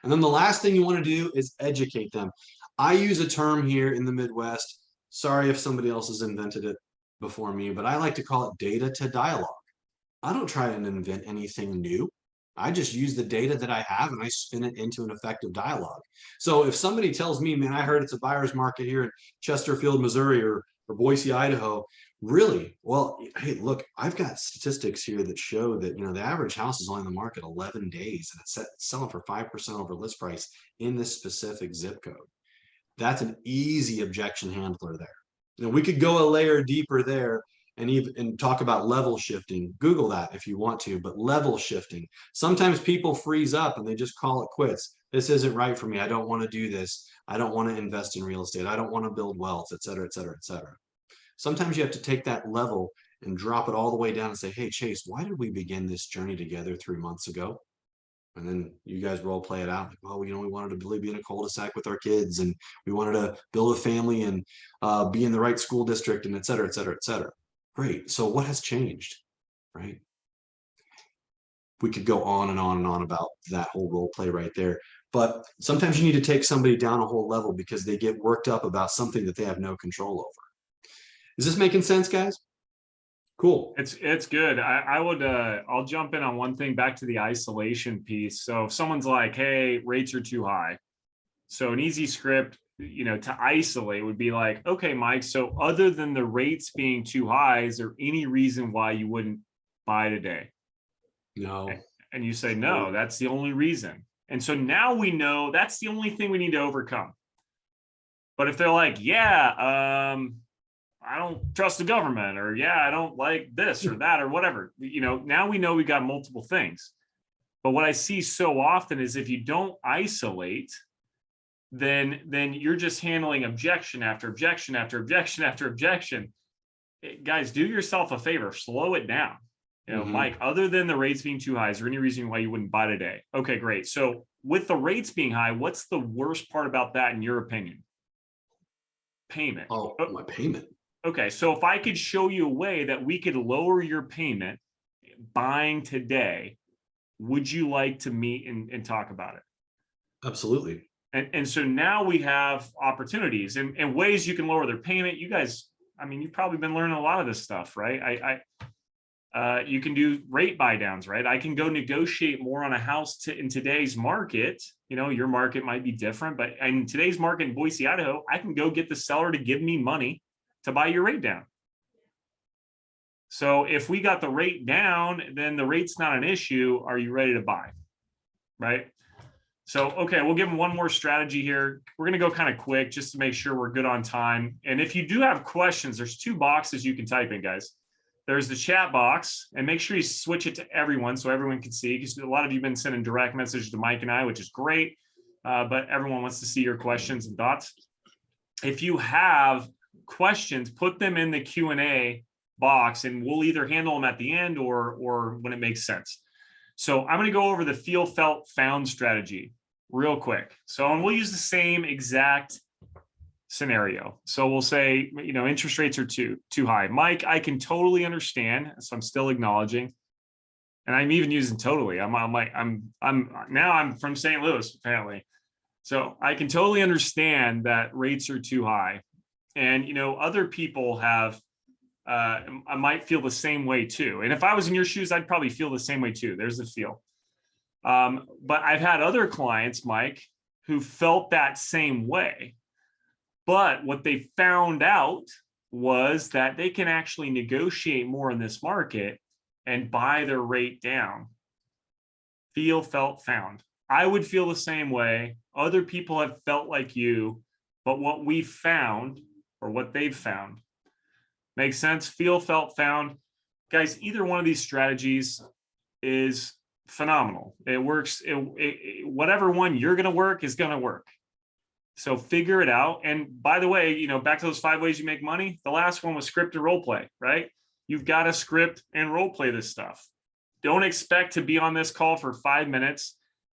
And then the last thing you want to do is educate them. I use a term here in the Midwest. Sorry if somebody else has invented it before me, but I like to call it data to dialogue. I don't try and invent anything new. I just use the data that I have and I spin it into an effective dialogue. So if somebody tells me, man, I heard it's a buyer's market here in Chesterfield, Missouri, or Boise, Idaho, really? Well, hey, look, I've got statistics here that show that, the average house is only in the market 11 days and it's selling for 5% over list price in this specific zip code. That's an easy objection handler there. We could go a layer deeper there and even talk about level shifting. Google that if you want to, but level shifting. Sometimes people freeze up and they just call it quits. This isn't right for me. I don't want to do this. I don't want to invest in real estate. I don't want to build wealth, et cetera, et cetera, et cetera. Sometimes you have to take that level and drop it all the way down and say, hey, Chase, why did we begin this journey together 3 months ago? And then you guys role play it out. Like, well, we wanted to really be in a cul-de-sac with our kids, and we wanted to build a family and be in the right school district, and et cetera, et cetera, et cetera. Great. So what has changed, right? We could go on and on and on about that whole role play right there. But sometimes you need to take somebody down a whole level because they get worked up about something that they have no control over. Is this making sense, guys? Cool. It's good. I would I'll jump in on one thing back to the isolation piece. So if someone's like, hey, rates are too high. So an easy script, to isolate would be like, okay, Mike, so other than the rates being too high, is there any reason why you wouldn't buy today? No. And you say, no, that's the only reason. And so now we know that's the only thing we need to overcome. But if they're like, yeah, I don't trust the government, or yeah, I don't like this or that or whatever, now we know we got multiple things. But what I see so often is if you don't isolate, then you're just handling objection after objection after objection after objection. Guys, do yourself a favor, slow it down. Mike, other than the rates being too high, is there any reason why you wouldn't buy today? Okay, great. So with the rates being high, what's the worst part about that in your opinion? Payment. Oh, my payment. Okay, so if I could show you a way that we could lower your payment buying today, would you like to meet and talk about it? Absolutely. And so now we have opportunities and ways you can lower their payment. You guys, you've probably been learning a lot of this stuff, right? You can do rate buy downs, right? I can go negotiate more on a house in today's market. Your market might be different, but in today's market in Boise, Idaho, I can go get the seller to give me money to buy your rate down. So if we got the rate down, then the rate's not an issue. Are you ready to buy? Right? So, okay, we'll give them one more strategy here. We're going to go kind of quick just to make sure we're good on time. And if you do have questions, there's 2 boxes you can type in, guys. There's the chat box, and make sure you switch it to everyone so everyone can see, because a lot of you have been sending direct messages to Mike and I, which is great. But everyone wants to see your questions and thoughts. If you have questions, put them in the Q&A box, and we'll either handle them at the end or when it makes sense. So I'm going to go over the feel, felt, found strategy real quick. And we'll use the same exact scenario. So we'll say, interest rates are too high. Mike, I can totally understand. So I'm still acknowledging, and I'm even using totally. I'm from St. Louis apparently. So I can totally understand that rates are too high. And, other people have, I might feel the same way too. And if I was in your shoes, I'd probably feel the same way too. There's the feel. But I've had other clients, Mike, who felt that same way. But what they found out was that they can actually negotiate more in this market and buy their rate down. Feel, felt, found. I would feel the same way. Other people have felt like you. but what we found, or what they've found, makes sense. Feel, felt, found. Guys, either one of these strategies is phenomenal. It works. Whatever one you're going to work is going to work. So figure it out. And by the way, you know, back to those 5 ways you make money. The last one was script and role play, right? You've got to script and role play this stuff. Don't expect to be on this call for 5 minutes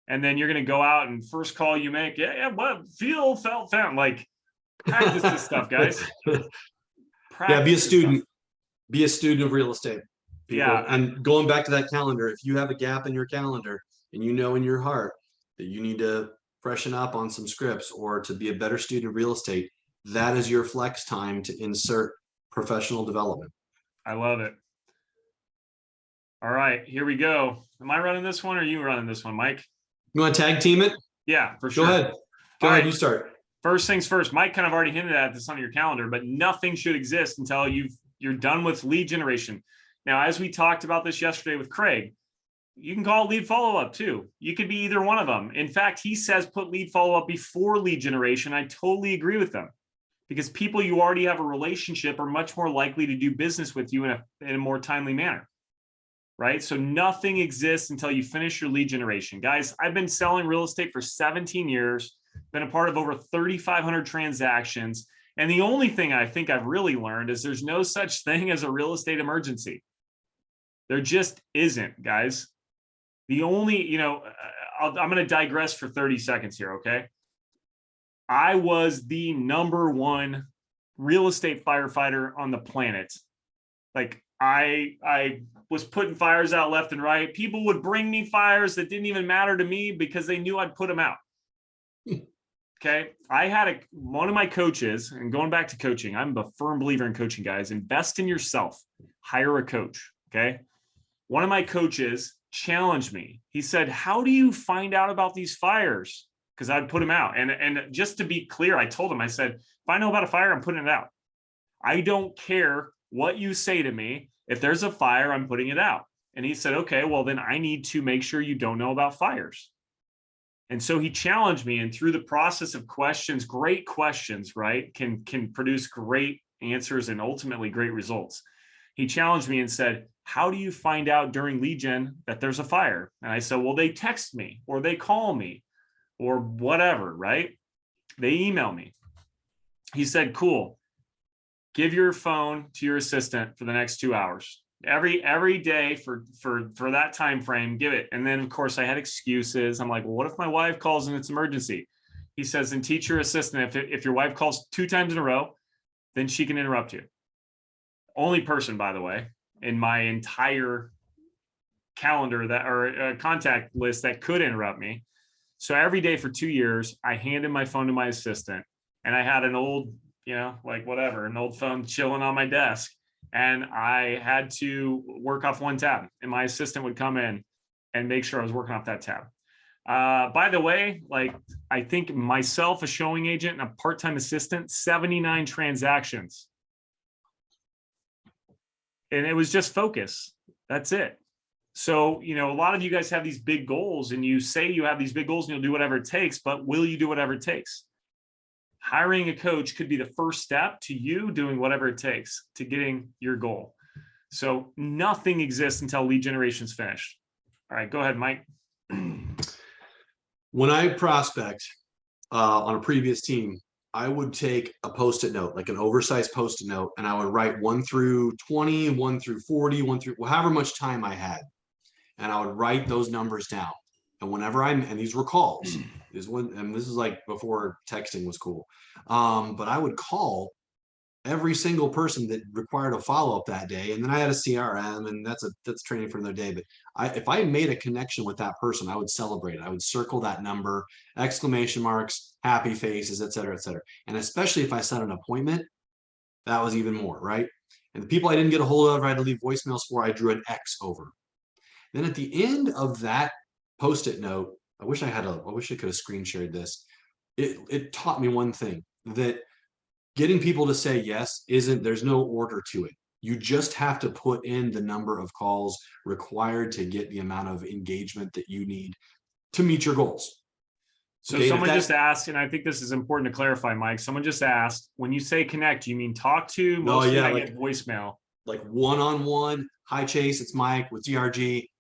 and then you're going to go out and first call you make, what feel, felt, found. Like, practice this stuff, guys. Yeah, be a student. Be a student of real estate. People. Yeah. And going back to that calendar, if you have a gap in your calendar and you know in your heart that you need to freshen up on some scripts or to be a better student of real estate, that is your flex time to insert professional development. I love it. All right, here we go. Am I running this one or are you running this one, Mike? You want to tag team it? Yeah, for sure. Go ahead. Go ahead, you start. First things first, Mike kind of already hinted at this on your calendar, but nothing should exist until you're done with lead generation. Now, as we talked about this yesterday with Craig, you can call it lead follow-up too. You could be either one of them. In fact, he says put lead follow-up before lead generation. I totally agree with them because people you already have a relationship are much more likely to do business with you in a more timely manner, right? So nothing exists until you finish your lead generation. Guys, I've been selling real estate for 17 years, been a part of over 3,500 transactions. And the only thing I think I've really learned is there's no such thing as a real estate emergency. There just isn't, guys. The only, I'm going to digress for 30 seconds here, okay? I was the #1 real estate firefighter on the planet. Like, I was putting fires out left and right. People would bring me fires that didn't even matter to me because they knew I'd put them out. Okay. I had one of my coaches, and going back to coaching, I'm a firm believer in coaching, guys. Invest in yourself, hire a coach. Okay. One of my coaches challenged me. He said, how do you find out about these fires? Because I'd put them out. And just to be clear, I told him, I said, if I know about a fire, I'm putting it out. I don't care what you say to me. If there's a fire, I'm putting it out. And he said, okay, well, then I need to make sure you don't know about fires. And so he challenged me, and through the process of questions, great questions, right, can produce great answers and ultimately great results. He challenged me and said, how do you find out during lead gen that there's a fire? And I said, well, they text me or they call me or whatever, right? They email me. He said, cool. Give your phone to your assistant for the next 2 hours. Every day for that time frame, give it. And then, of course, I had excuses. I'm like, well, what if my wife calls and it's emergency? He says, then teach your assistant, if your wife calls 2 times in a row, then she can interrupt you. Only person, by the way, in my entire calendar that or contact list that could interrupt me. So every day for 2 years, I handed my phone to my assistant, and I had an old, an old phone chilling on my desk. And I had to work off one tab, and my assistant would come in and make sure I was working off that tab. By the way, I think myself, a showing agent and a part-time assistant, 79 transactions. And it was just focus. That's it. So, a lot of you guys have these big goals, and you say you have these big goals and you'll do whatever it takes, but will you do whatever it takes? Hiring a coach could be the first step to you doing whatever it takes to getting your goal. So nothing exists until lead generation is finished. All right, go ahead, Mike. When I prospect on a previous team, I would take a Post-it note, like an oversized Post-it note, and I would write 1 through 20, 1 through 40, 1 through however much time I had. And I would write those numbers down. And whenever and these were calls, this is like before texting was cool. But I would call every single person that required a follow-up that day. And then I had a CRM, and that's training for another day. But if I made a connection with that person, I would celebrate it. I would circle that number, exclamation marks, happy faces, et cetera, et cetera. And especially if I set an appointment, that was even more, right? And the people I didn't get a hold of, I had to leave voicemails for, I drew an X over. Then at the end of that Post-it note, I wish I could have screen shared this. It taught me one thing, that getting people to say yes there's no order to it. You just have to put in the number of calls required to get the amount of engagement that you need to meet your goals. So Okay, and if someone that- just asked, and I think this is important to clarify, Mike. Someone just asked, when you say connect, you mean talk to? No, Mostly yeah, I like- get voicemail. like one-on-one, hi Chase, it's Mike with TRG,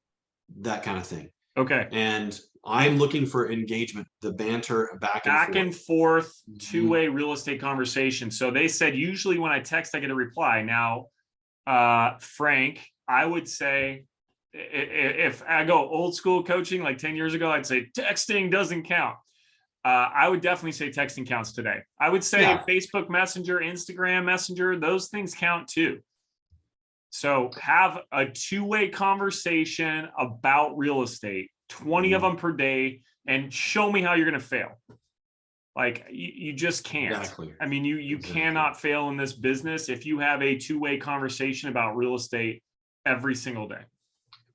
that kind of thing. Okay. And I'm looking for engagement, the banter back and Forth, Mhm. two-way real estate conversation. So they said usually when I text, I get a reply. Now, Frank, I would say if I go old school coaching like 10 years ago, I'd say texting doesn't count. I would definitely say texting counts today. I would say Yeah. Facebook Messenger, Instagram Messenger, those things count too. So have a two-way conversation about real estate, 20 of them per day, and show me how you're going to fail. Like you just can't. Exactly. I mean, you Exactly. cannot fail in this business if you have a two-way conversation about real estate every single day.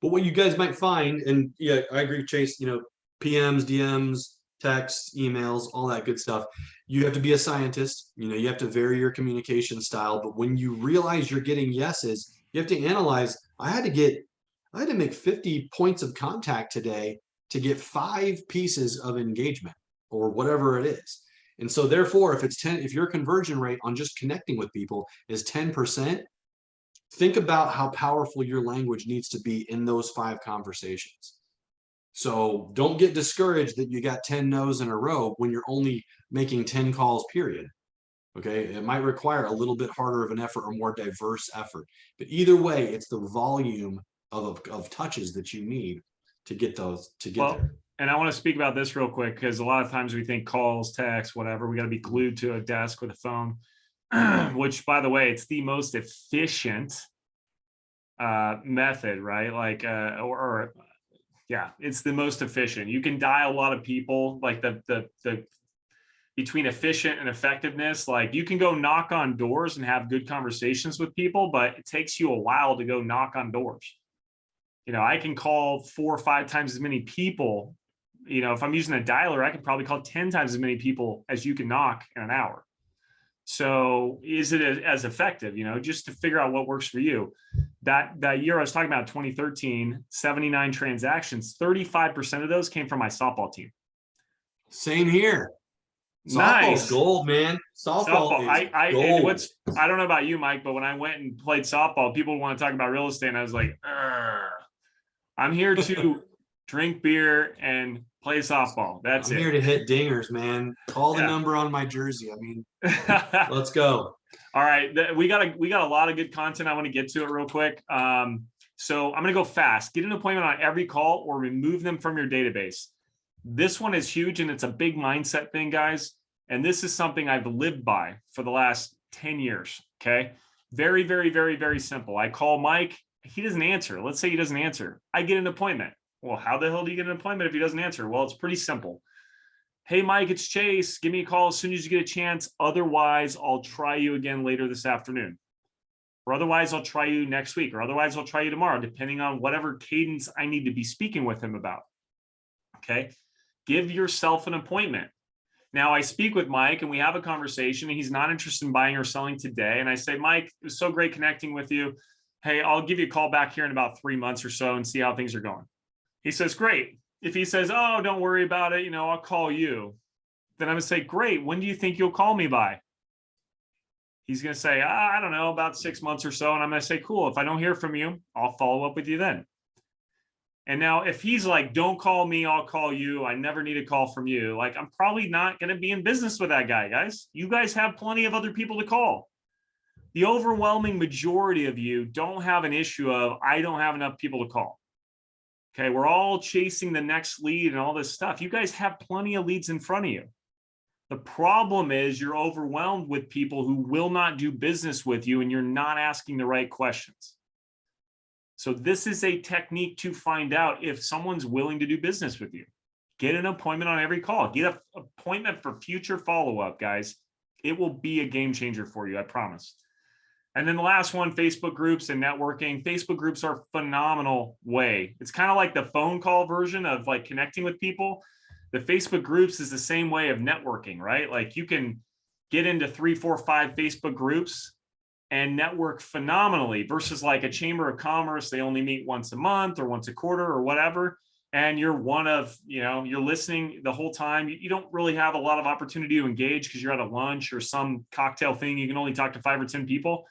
But what you guys might find, and yeah, I agree, Chase, PMs, DMs, texts, emails, all that good stuff. You have to be a scientist, you have to vary your communication style. But when you realize you're getting yeses, you have to analyze, I had to make 50 points of contact today to get 5 pieces of engagement or whatever it is. And so therefore, if your conversion rate on just connecting with people is 10%, think about how powerful your language needs to be in those 5 conversations. So don't get discouraged that you got 10 no's in a row when you're only making 10 calls, period. Okay, it might require a little bit harder of an effort or more diverse effort. But either way, it's the volume of touches that you need to get there. And I want to speak about this real quick because a lot of times we think calls, text, whatever, we got to be glued to a desk with a phone, which by the way, it's the most efficient method, right? Like, yeah, it's the most efficient. You can dial a lot of people, like the between efficient and effectiveness, like you can go knock on doors and have good conversations with people, but it takes you a while to go knock on doors. I can call 4 or 5 times as many people. If I'm using a dialer, I could probably call 10 times as many people as you can knock in an hour. So is it as effective, just to figure out what works for you? That year I was talking about, 2013, 79 transactions, 35% of those came from my softball team. Same here. Softball's Nice. gold, man. Softball is gold. I don't know about you, Mike, but when I went and played softball, people want to talk about real estate, and I was like, I'm here to drink beer and play softball. That's I'm it. here to hit dingers, man. Call the number on my jersey. I mean, let's go. All right, we got a lot of good content. I want to get to it real quick. So I'm going to go fast. Get an appointment on every call or remove them from your database. This one is huge, and it's a big mindset thing, guys. And this is something I've lived by for the last 10 years. Okay. Very, very, very, very simple. I call Mike. He doesn't answer. Let's say he doesn't answer. I get an appointment. Well, how the hell do you get an appointment if he doesn't answer? Well, it's pretty simple. Hey, Mike, it's Chase. Give me a call as soon as you get a chance. Otherwise, I'll try you again later this afternoon. Or otherwise, I'll try you next week. Or otherwise, I'll try you tomorrow, depending on whatever cadence I need to be speaking with him about. Okay. Give yourself an appointment. Now I speak with Mike and we have a conversation, and he's not interested in buying or selling today. And I say, Mike, it was so great connecting with you. Hey, I'll give you a call back here in about 3 months or so and see how things are going. He says, great. If he says, oh, don't worry about it, I'll call you. Then I'm going to say, great. When do you think you'll call me by? He's going to say, I don't know, about 6 months or so. And I'm going to say, cool. If I don't hear from you, I'll follow up with you then. And now if he's like, don't call me, I'll call you, I never need a call from you, like, I'm probably not going to be in business with that guy, guys. You guys have plenty of other people to call. The overwhelming majority of you don't have an issue of, I don't have enough people to call. Okay. We're all chasing the next lead and all this stuff. You guys have plenty of leads in front of you. The problem is you're overwhelmed with people who will not do business with you, and you're not asking the right questions. So this is a technique to find out if someone's willing to do business with you. Get an appointment on every call. Get an appointment for future follow-up, guys. It will be a game changer for you, I promise. And then the last one, Facebook groups and networking. Facebook groups are a phenomenal way. It's kind of like the phone call version of like connecting with people. The Facebook groups is the same way of networking, right? Like you can get into 3, 4, 5 Facebook groups and network phenomenally versus like a chamber of commerce. They only meet once a month or once a quarter or whatever. and you're one of, you're listening the whole time, you don't really have a lot of opportunity to engage because you're at a lunch or some cocktail thing. You can only talk to 5 or 10 people.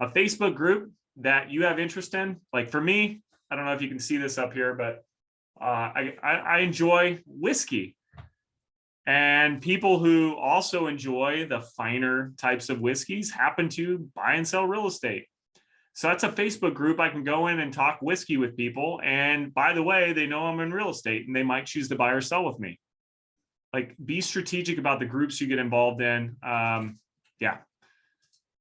A Facebook group that you have interest in, like for me, I don't know if you can see this up here, but I enjoy whiskey, and people who also enjoy the finer types of whiskeys happen to buy and sell real estate. So that's a Facebook group. I can go in and talk whiskey with people. And by the way, they know I'm in real estate and they might choose to buy or sell with me. Like, be strategic about the groups you get involved in. Yeah.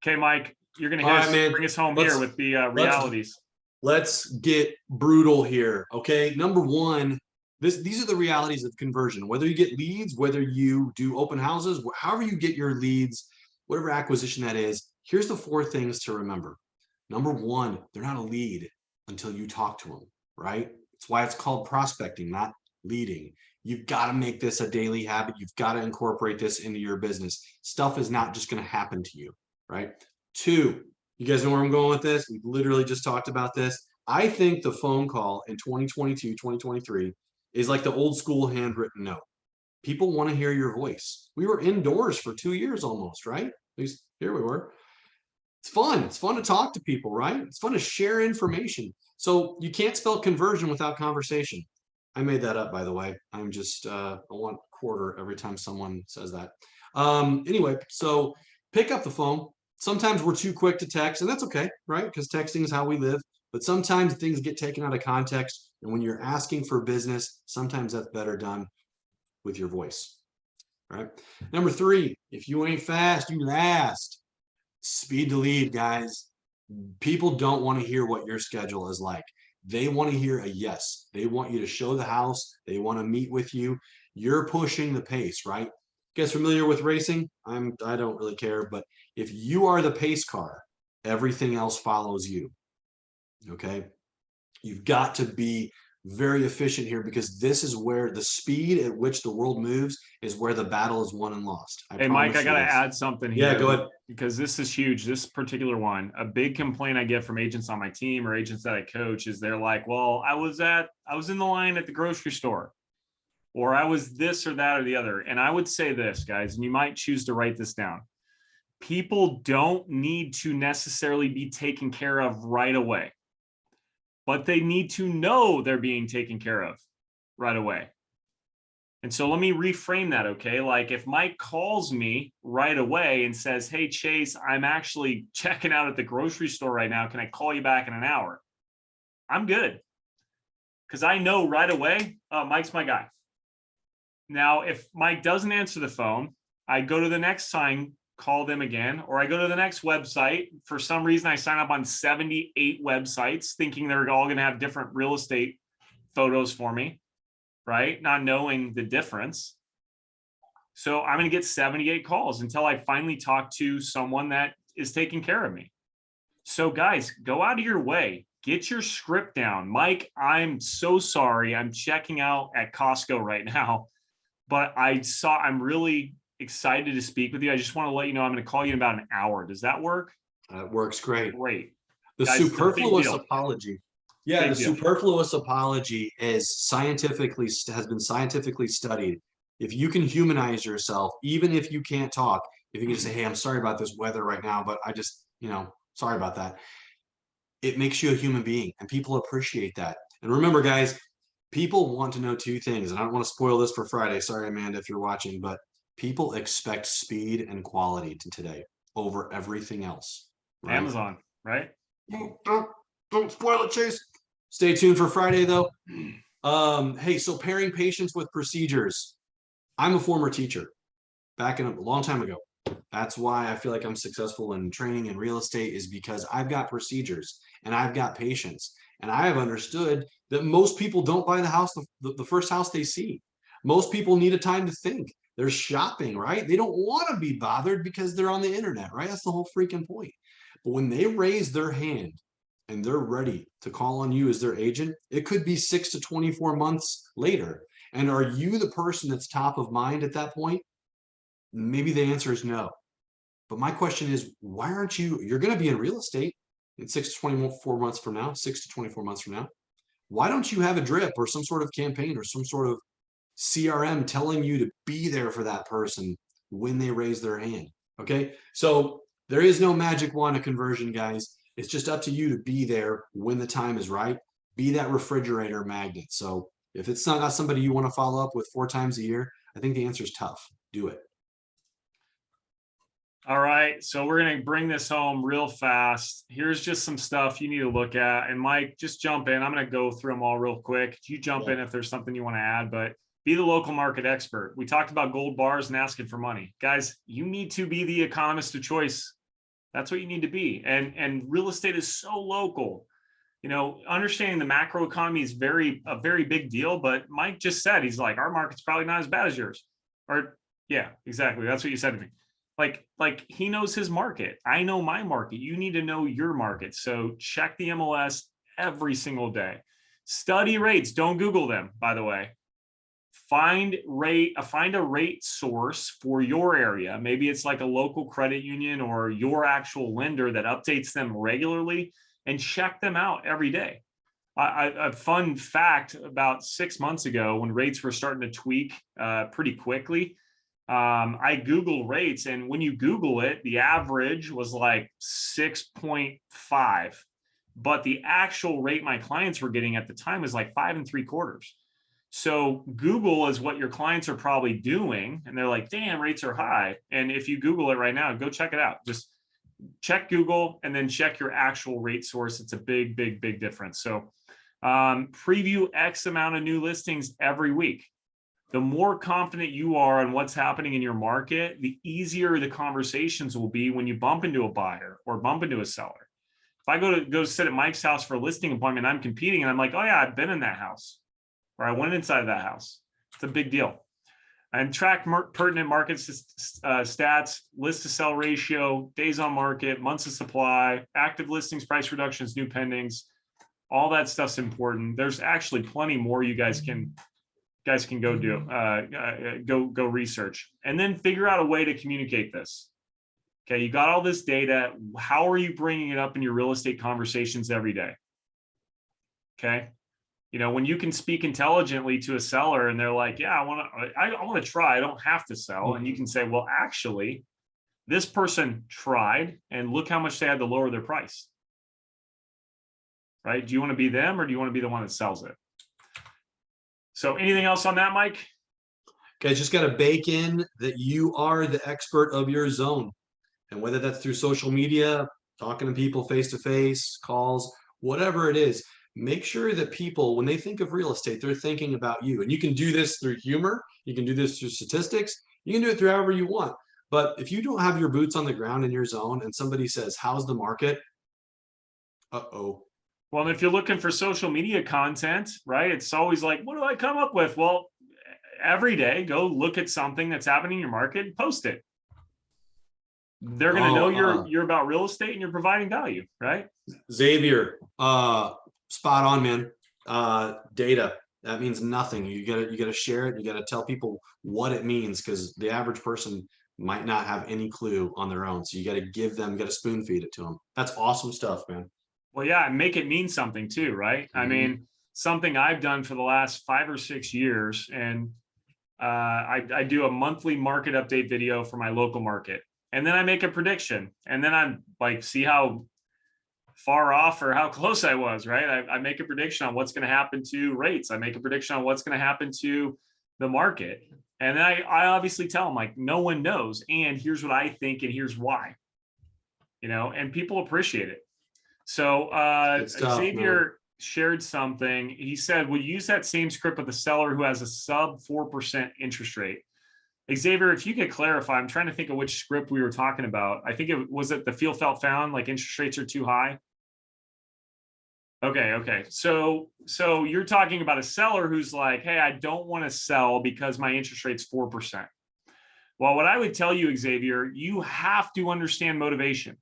Okay, Mike, you're going to bring us home here with the realities. Let's get brutal here. Okay. Number one, these are the realities of conversion. Whether you get leads, whether you do open houses, however you get your leads, whatever acquisition that is, here's the 4 things to remember. Number one, they're not a lead until you talk to them, right? That's why it's called prospecting, not leading. You've got to make this a daily habit. You've got to incorporate this into your business. Stuff is not just going to happen to you, right? 2, you guys know where I'm going with this? We've literally just talked about this. I think the phone call in 2022, 2023 is like the old school handwritten note. People want to hear your voice. We were indoors for 2 years almost, right? At least here we were. It's fun. It's fun to talk to people, right? It's fun to share information. So you can't spell conversion without conversation. I made that up, by the way. I'm just, I want quarter every time someone says that. Anyway, so pick up the phone. Sometimes we're too quick to text, and that's okay, right? Because texting is how we live. But sometimes things get taken out of context. And when you're asking for business, sometimes that's better done with your voice, right? Number 3, if you ain't fast, you last. Speed to lead, guys. People don't want to hear what your schedule is like. They want to hear a yes. They want you to show the house. They want to meet with you. You're pushing the pace, right? You guys familiar with racing? I don't really care, but if you are the pace car, everything else follows you. Okay? You've got to be very efficient here, because this is where the speed at which the world moves is where the battle is won and lost. Hey, Mike, I got to add something here. Yeah, go ahead. Because this is huge. This particular one, a big complaint I get from agents on my team or agents that I coach is they're like, well, I was in the line at the grocery store, or I was this or that or the other. And I would say this, guys, and you might choose to write this down. People don't need to necessarily be taken care of right away, but they need to know they're being taken care of right away. And so let me reframe that, okay? Like, if Mike calls me right away and says, hey, Chase, I'm actually checking out at the grocery store right now. Can I call you back in an hour? I'm good. Because I know right away, Mike's my guy. Now, if Mike doesn't answer the phone, I go to the next sign, call them again, or I go to the next website. For some reason, I sign up on 78 websites thinking they're all going to have different real estate photos for me, right? Not knowing the difference. So I'm going to get 78 calls until I finally talk to someone that is taking care of me. So guys, go out of your way. Get your script down. Mike, I'm so sorry. I'm checking out at Costco right now, but I'm really excited to speak with you. I just want to let you know I'm going to call you in about an hour. Does that work? That works great. Great. The Guys, superfluous apology. Yeah, the deal. superfluous apology has been scientifically studied. If you can humanize yourself, even if you can't talk, if you can just say, hey, I'm sorry about this weather right now, but I just, sorry about that. It makes you a human being, and people appreciate that. And remember, guys, people want to know 2 things, and I don't want to spoil this for Friday. Sorry, Amanda, if you're watching, but people expect speed and quality today over everything else. Right? Amazon, right? Don't spoil it, Chase. Stay tuned for Friday, though. Hey, so pairing patients with procedures. I'm a former teacher back in a long time ago. That's why I feel like I'm successful in training in real estate, is because I've got procedures and I've got patients, and I have understood that most people don't buy the house, the first house they see. Most people need a time to think. They're shopping, right? They don't want to be bothered because they're on the internet, right? That's the whole freaking point. But when they raise their hand and they're ready to call on you as their agent, it could be 6 to 24 months later. And are you the person that's top of mind at that point? Maybe the answer is no. But my question is, why aren't you're going to be in real estate in 6 to 24 months from now, 6 to 24 months from now. why don't you have a drip or some sort of campaign or some sort of CRM telling you to be there for that person when they raise their hand? Okay. So there is no magic wand of conversion, guys. It's just up to you to be there when the time is right. Be that refrigerator magnet. So if it's not somebody you want to follow up with 4 times a year, I think the answer is tough. Do it. All right, so we're going to bring this home real fast. Here's just some stuff you need to look at. And Mike, just jump in. I'm going to go through them all real quick. You jump in if there's something you want to add, but be the local market expert. We talked about gold bars and asking for money. Guys, you need to be the economist of choice. That's what you need to be. And real estate is so local. You know, understanding the macro economy is a very big deal, but Mike just said, he's like, our market's probably not as bad as yours. Or yeah, exactly. That's what you said to me. Like he knows his market. I know my market. You need to know your market. So check the MLS every single day. Study rates. Don't Google them, by the way. Find a rate source for your area. Maybe it's like a local credit union or your actual lender that updates them regularly, and check them out every day. A fun fact, about 6 months ago when rates were starting to tweak pretty quickly, I Googled rates, and when you Google it, the average was like 6.5, but the actual rate my clients were getting at the time was like 5.75. So Google is what your clients are probably doing, and they're like, damn, rates are high. And if you Google it right now, go check it out. Just check Google and then check your actual rate source. It's a big, big, big difference. So preview X amount of new listings every week. The more confident you are on what's happening in your market, the easier the conversations will be when you bump into a buyer or bump into a seller. If I go sit at Mike's house for a listing appointment, I'm competing and I'm like, oh yeah, I've been in that house, or I went inside of that house. It's a big deal. And track pertinent market stats, list to sell ratio, days on market, months of supply, active listings, price reductions, new pendings. All that stuff's important. There's actually plenty more you guys can go do, go research, and then figure out a way to communicate this. Okay, you got all this data. How are you bringing it up in your real estate conversations every day? Okay, you know, when you can speak intelligently to a seller and they're like, yeah, I want to try, I don't have to sell. And you can say, well, actually, this person tried and look how much they had to lower their price. Right? Do you want to be them, or do you want to be the one that sells it? So anything else on that, Mike? Okay, just got to bake in that you are the expert of your zone. And whether that's through social media, talking to people face to face, calls, whatever it is, make sure that people, when they think of real estate, they're thinking about you. And you can do this through humor, you can do this through statistics, you can do it through however you want. But if you don't have your boots on the ground in your zone and somebody says, how's the market? Uh-oh. Well, if you're looking for social media content, right, it's always like, what do I come up with? Well, every day, go look at something that's happening in your market and post it. They're going to know you're about real estate and you're providing value, right? Xavier, spot on, man. Data, that means nothing. You gotta share it. You gotta tell people what it means, because the average person might not have any clue on their own. So you gotta spoon feed it to them. That's awesome stuff, man. Well, yeah, and make it mean something too, right? I mean, something I've done for the last 5 or 6 years, and I do a monthly market update video for my local market. And then I make a prediction, and then I'm like, see how far off or how close I was, right? I make a prediction on what's going to happen to rates. I make a prediction on what's going to happen to the market. And then I obviously tell them, like, no one knows. And here's what I think, and here's why, you know, and people appreciate it. So Xavier shared something. He said, we'll use that same script with a seller who has a sub 4% interest rate. Xavier, if you could clarify, I'm trying to think of which script we were talking about. I think it was the feel felt found, like interest rates are too high. Okay. So you're talking about a seller who's like, hey, I don't want to sell because my interest rate's 4%. Well, what I would tell you, Xavier, you have to understand motivation.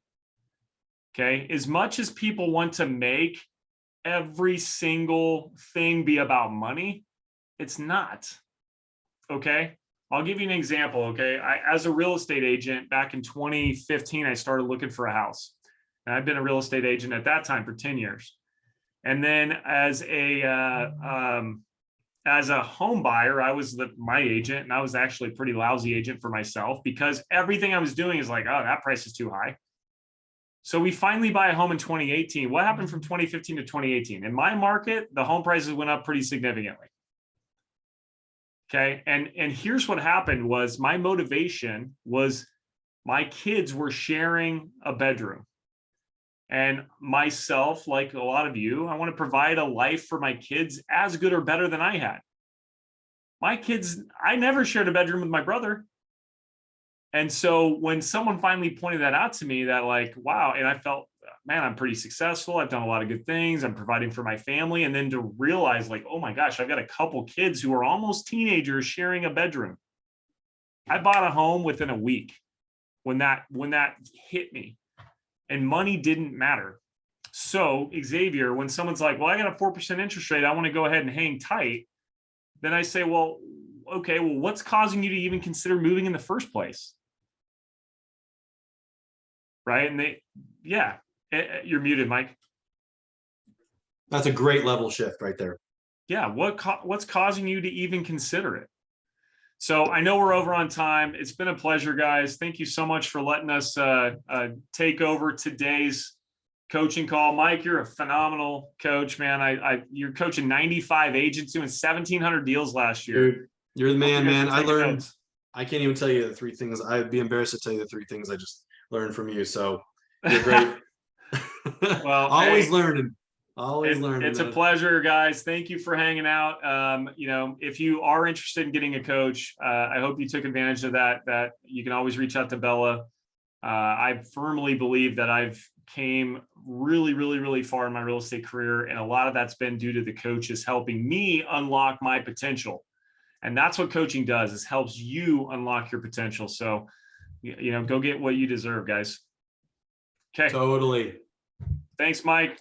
Okay. As much as people want to make every single thing be about money, it's not. Okay. I'll give you an example. Okay. As a real estate agent back in 2015, I started looking for a house. And I've been a real estate agent at that time for 10 years. And then as a home buyer, I was my agent, and I was actually a pretty lousy agent for myself because everything I was doing is like, oh, that price is too high. So we finally buy a home in 2018. What happened from 2015 to 2018? In my market, the home prices went up pretty significantly. Okay. And here's what happened was my motivation was my kids were sharing a bedroom. And myself, like a lot of you, I want to provide a life for my kids as good or better than I had. My kids, I never shared a bedroom with my brother. And so when someone finally pointed that out to me, that like, wow, and I felt, man, I'm pretty successful. I've done a lot of good things. I'm providing for my family. And then to realize like, oh my gosh, I've got a couple kids who are almost teenagers sharing a bedroom. I bought a home within a week when that hit me. And money didn't matter. So Xavier, when someone's like, well, I got a 4% interest rate, I want to go ahead and hang tight. Then I say, well, okay, well, what's causing you to even consider moving in the first place? Right. And you're muted, Mike. That's a great level shift right there. Yeah. What's causing you to even consider it? So I know we're over on time. It's been a pleasure, guys. Thank you so much for letting us take over today's coaching call. Mike, you're a phenomenal coach, man. You're coaching 95 agents doing 1,700 deals last year. Dude, you're the man, man. I learned. Notes. I can't even tell you the 3 things. I'd be embarrassed to tell you the 3 things I just learned from you. So you're great. Well, always hey, learning. Always learning. It's a pleasure, guys. Thank you for hanging out. If you are interested in getting a coach, I hope you took advantage of that you can always reach out to Bella. I firmly believe that I've came really, really, really far in my real estate career. And a lot of that's been due to the coaches helping me unlock my potential. And that's what coaching does, is helps you unlock your potential. So, go get what you deserve, guys. Okay. Totally. Thanks, Mike.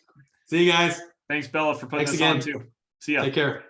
See you guys. Thanks, Bella, for putting Thanks us again. on too. See ya. Take care.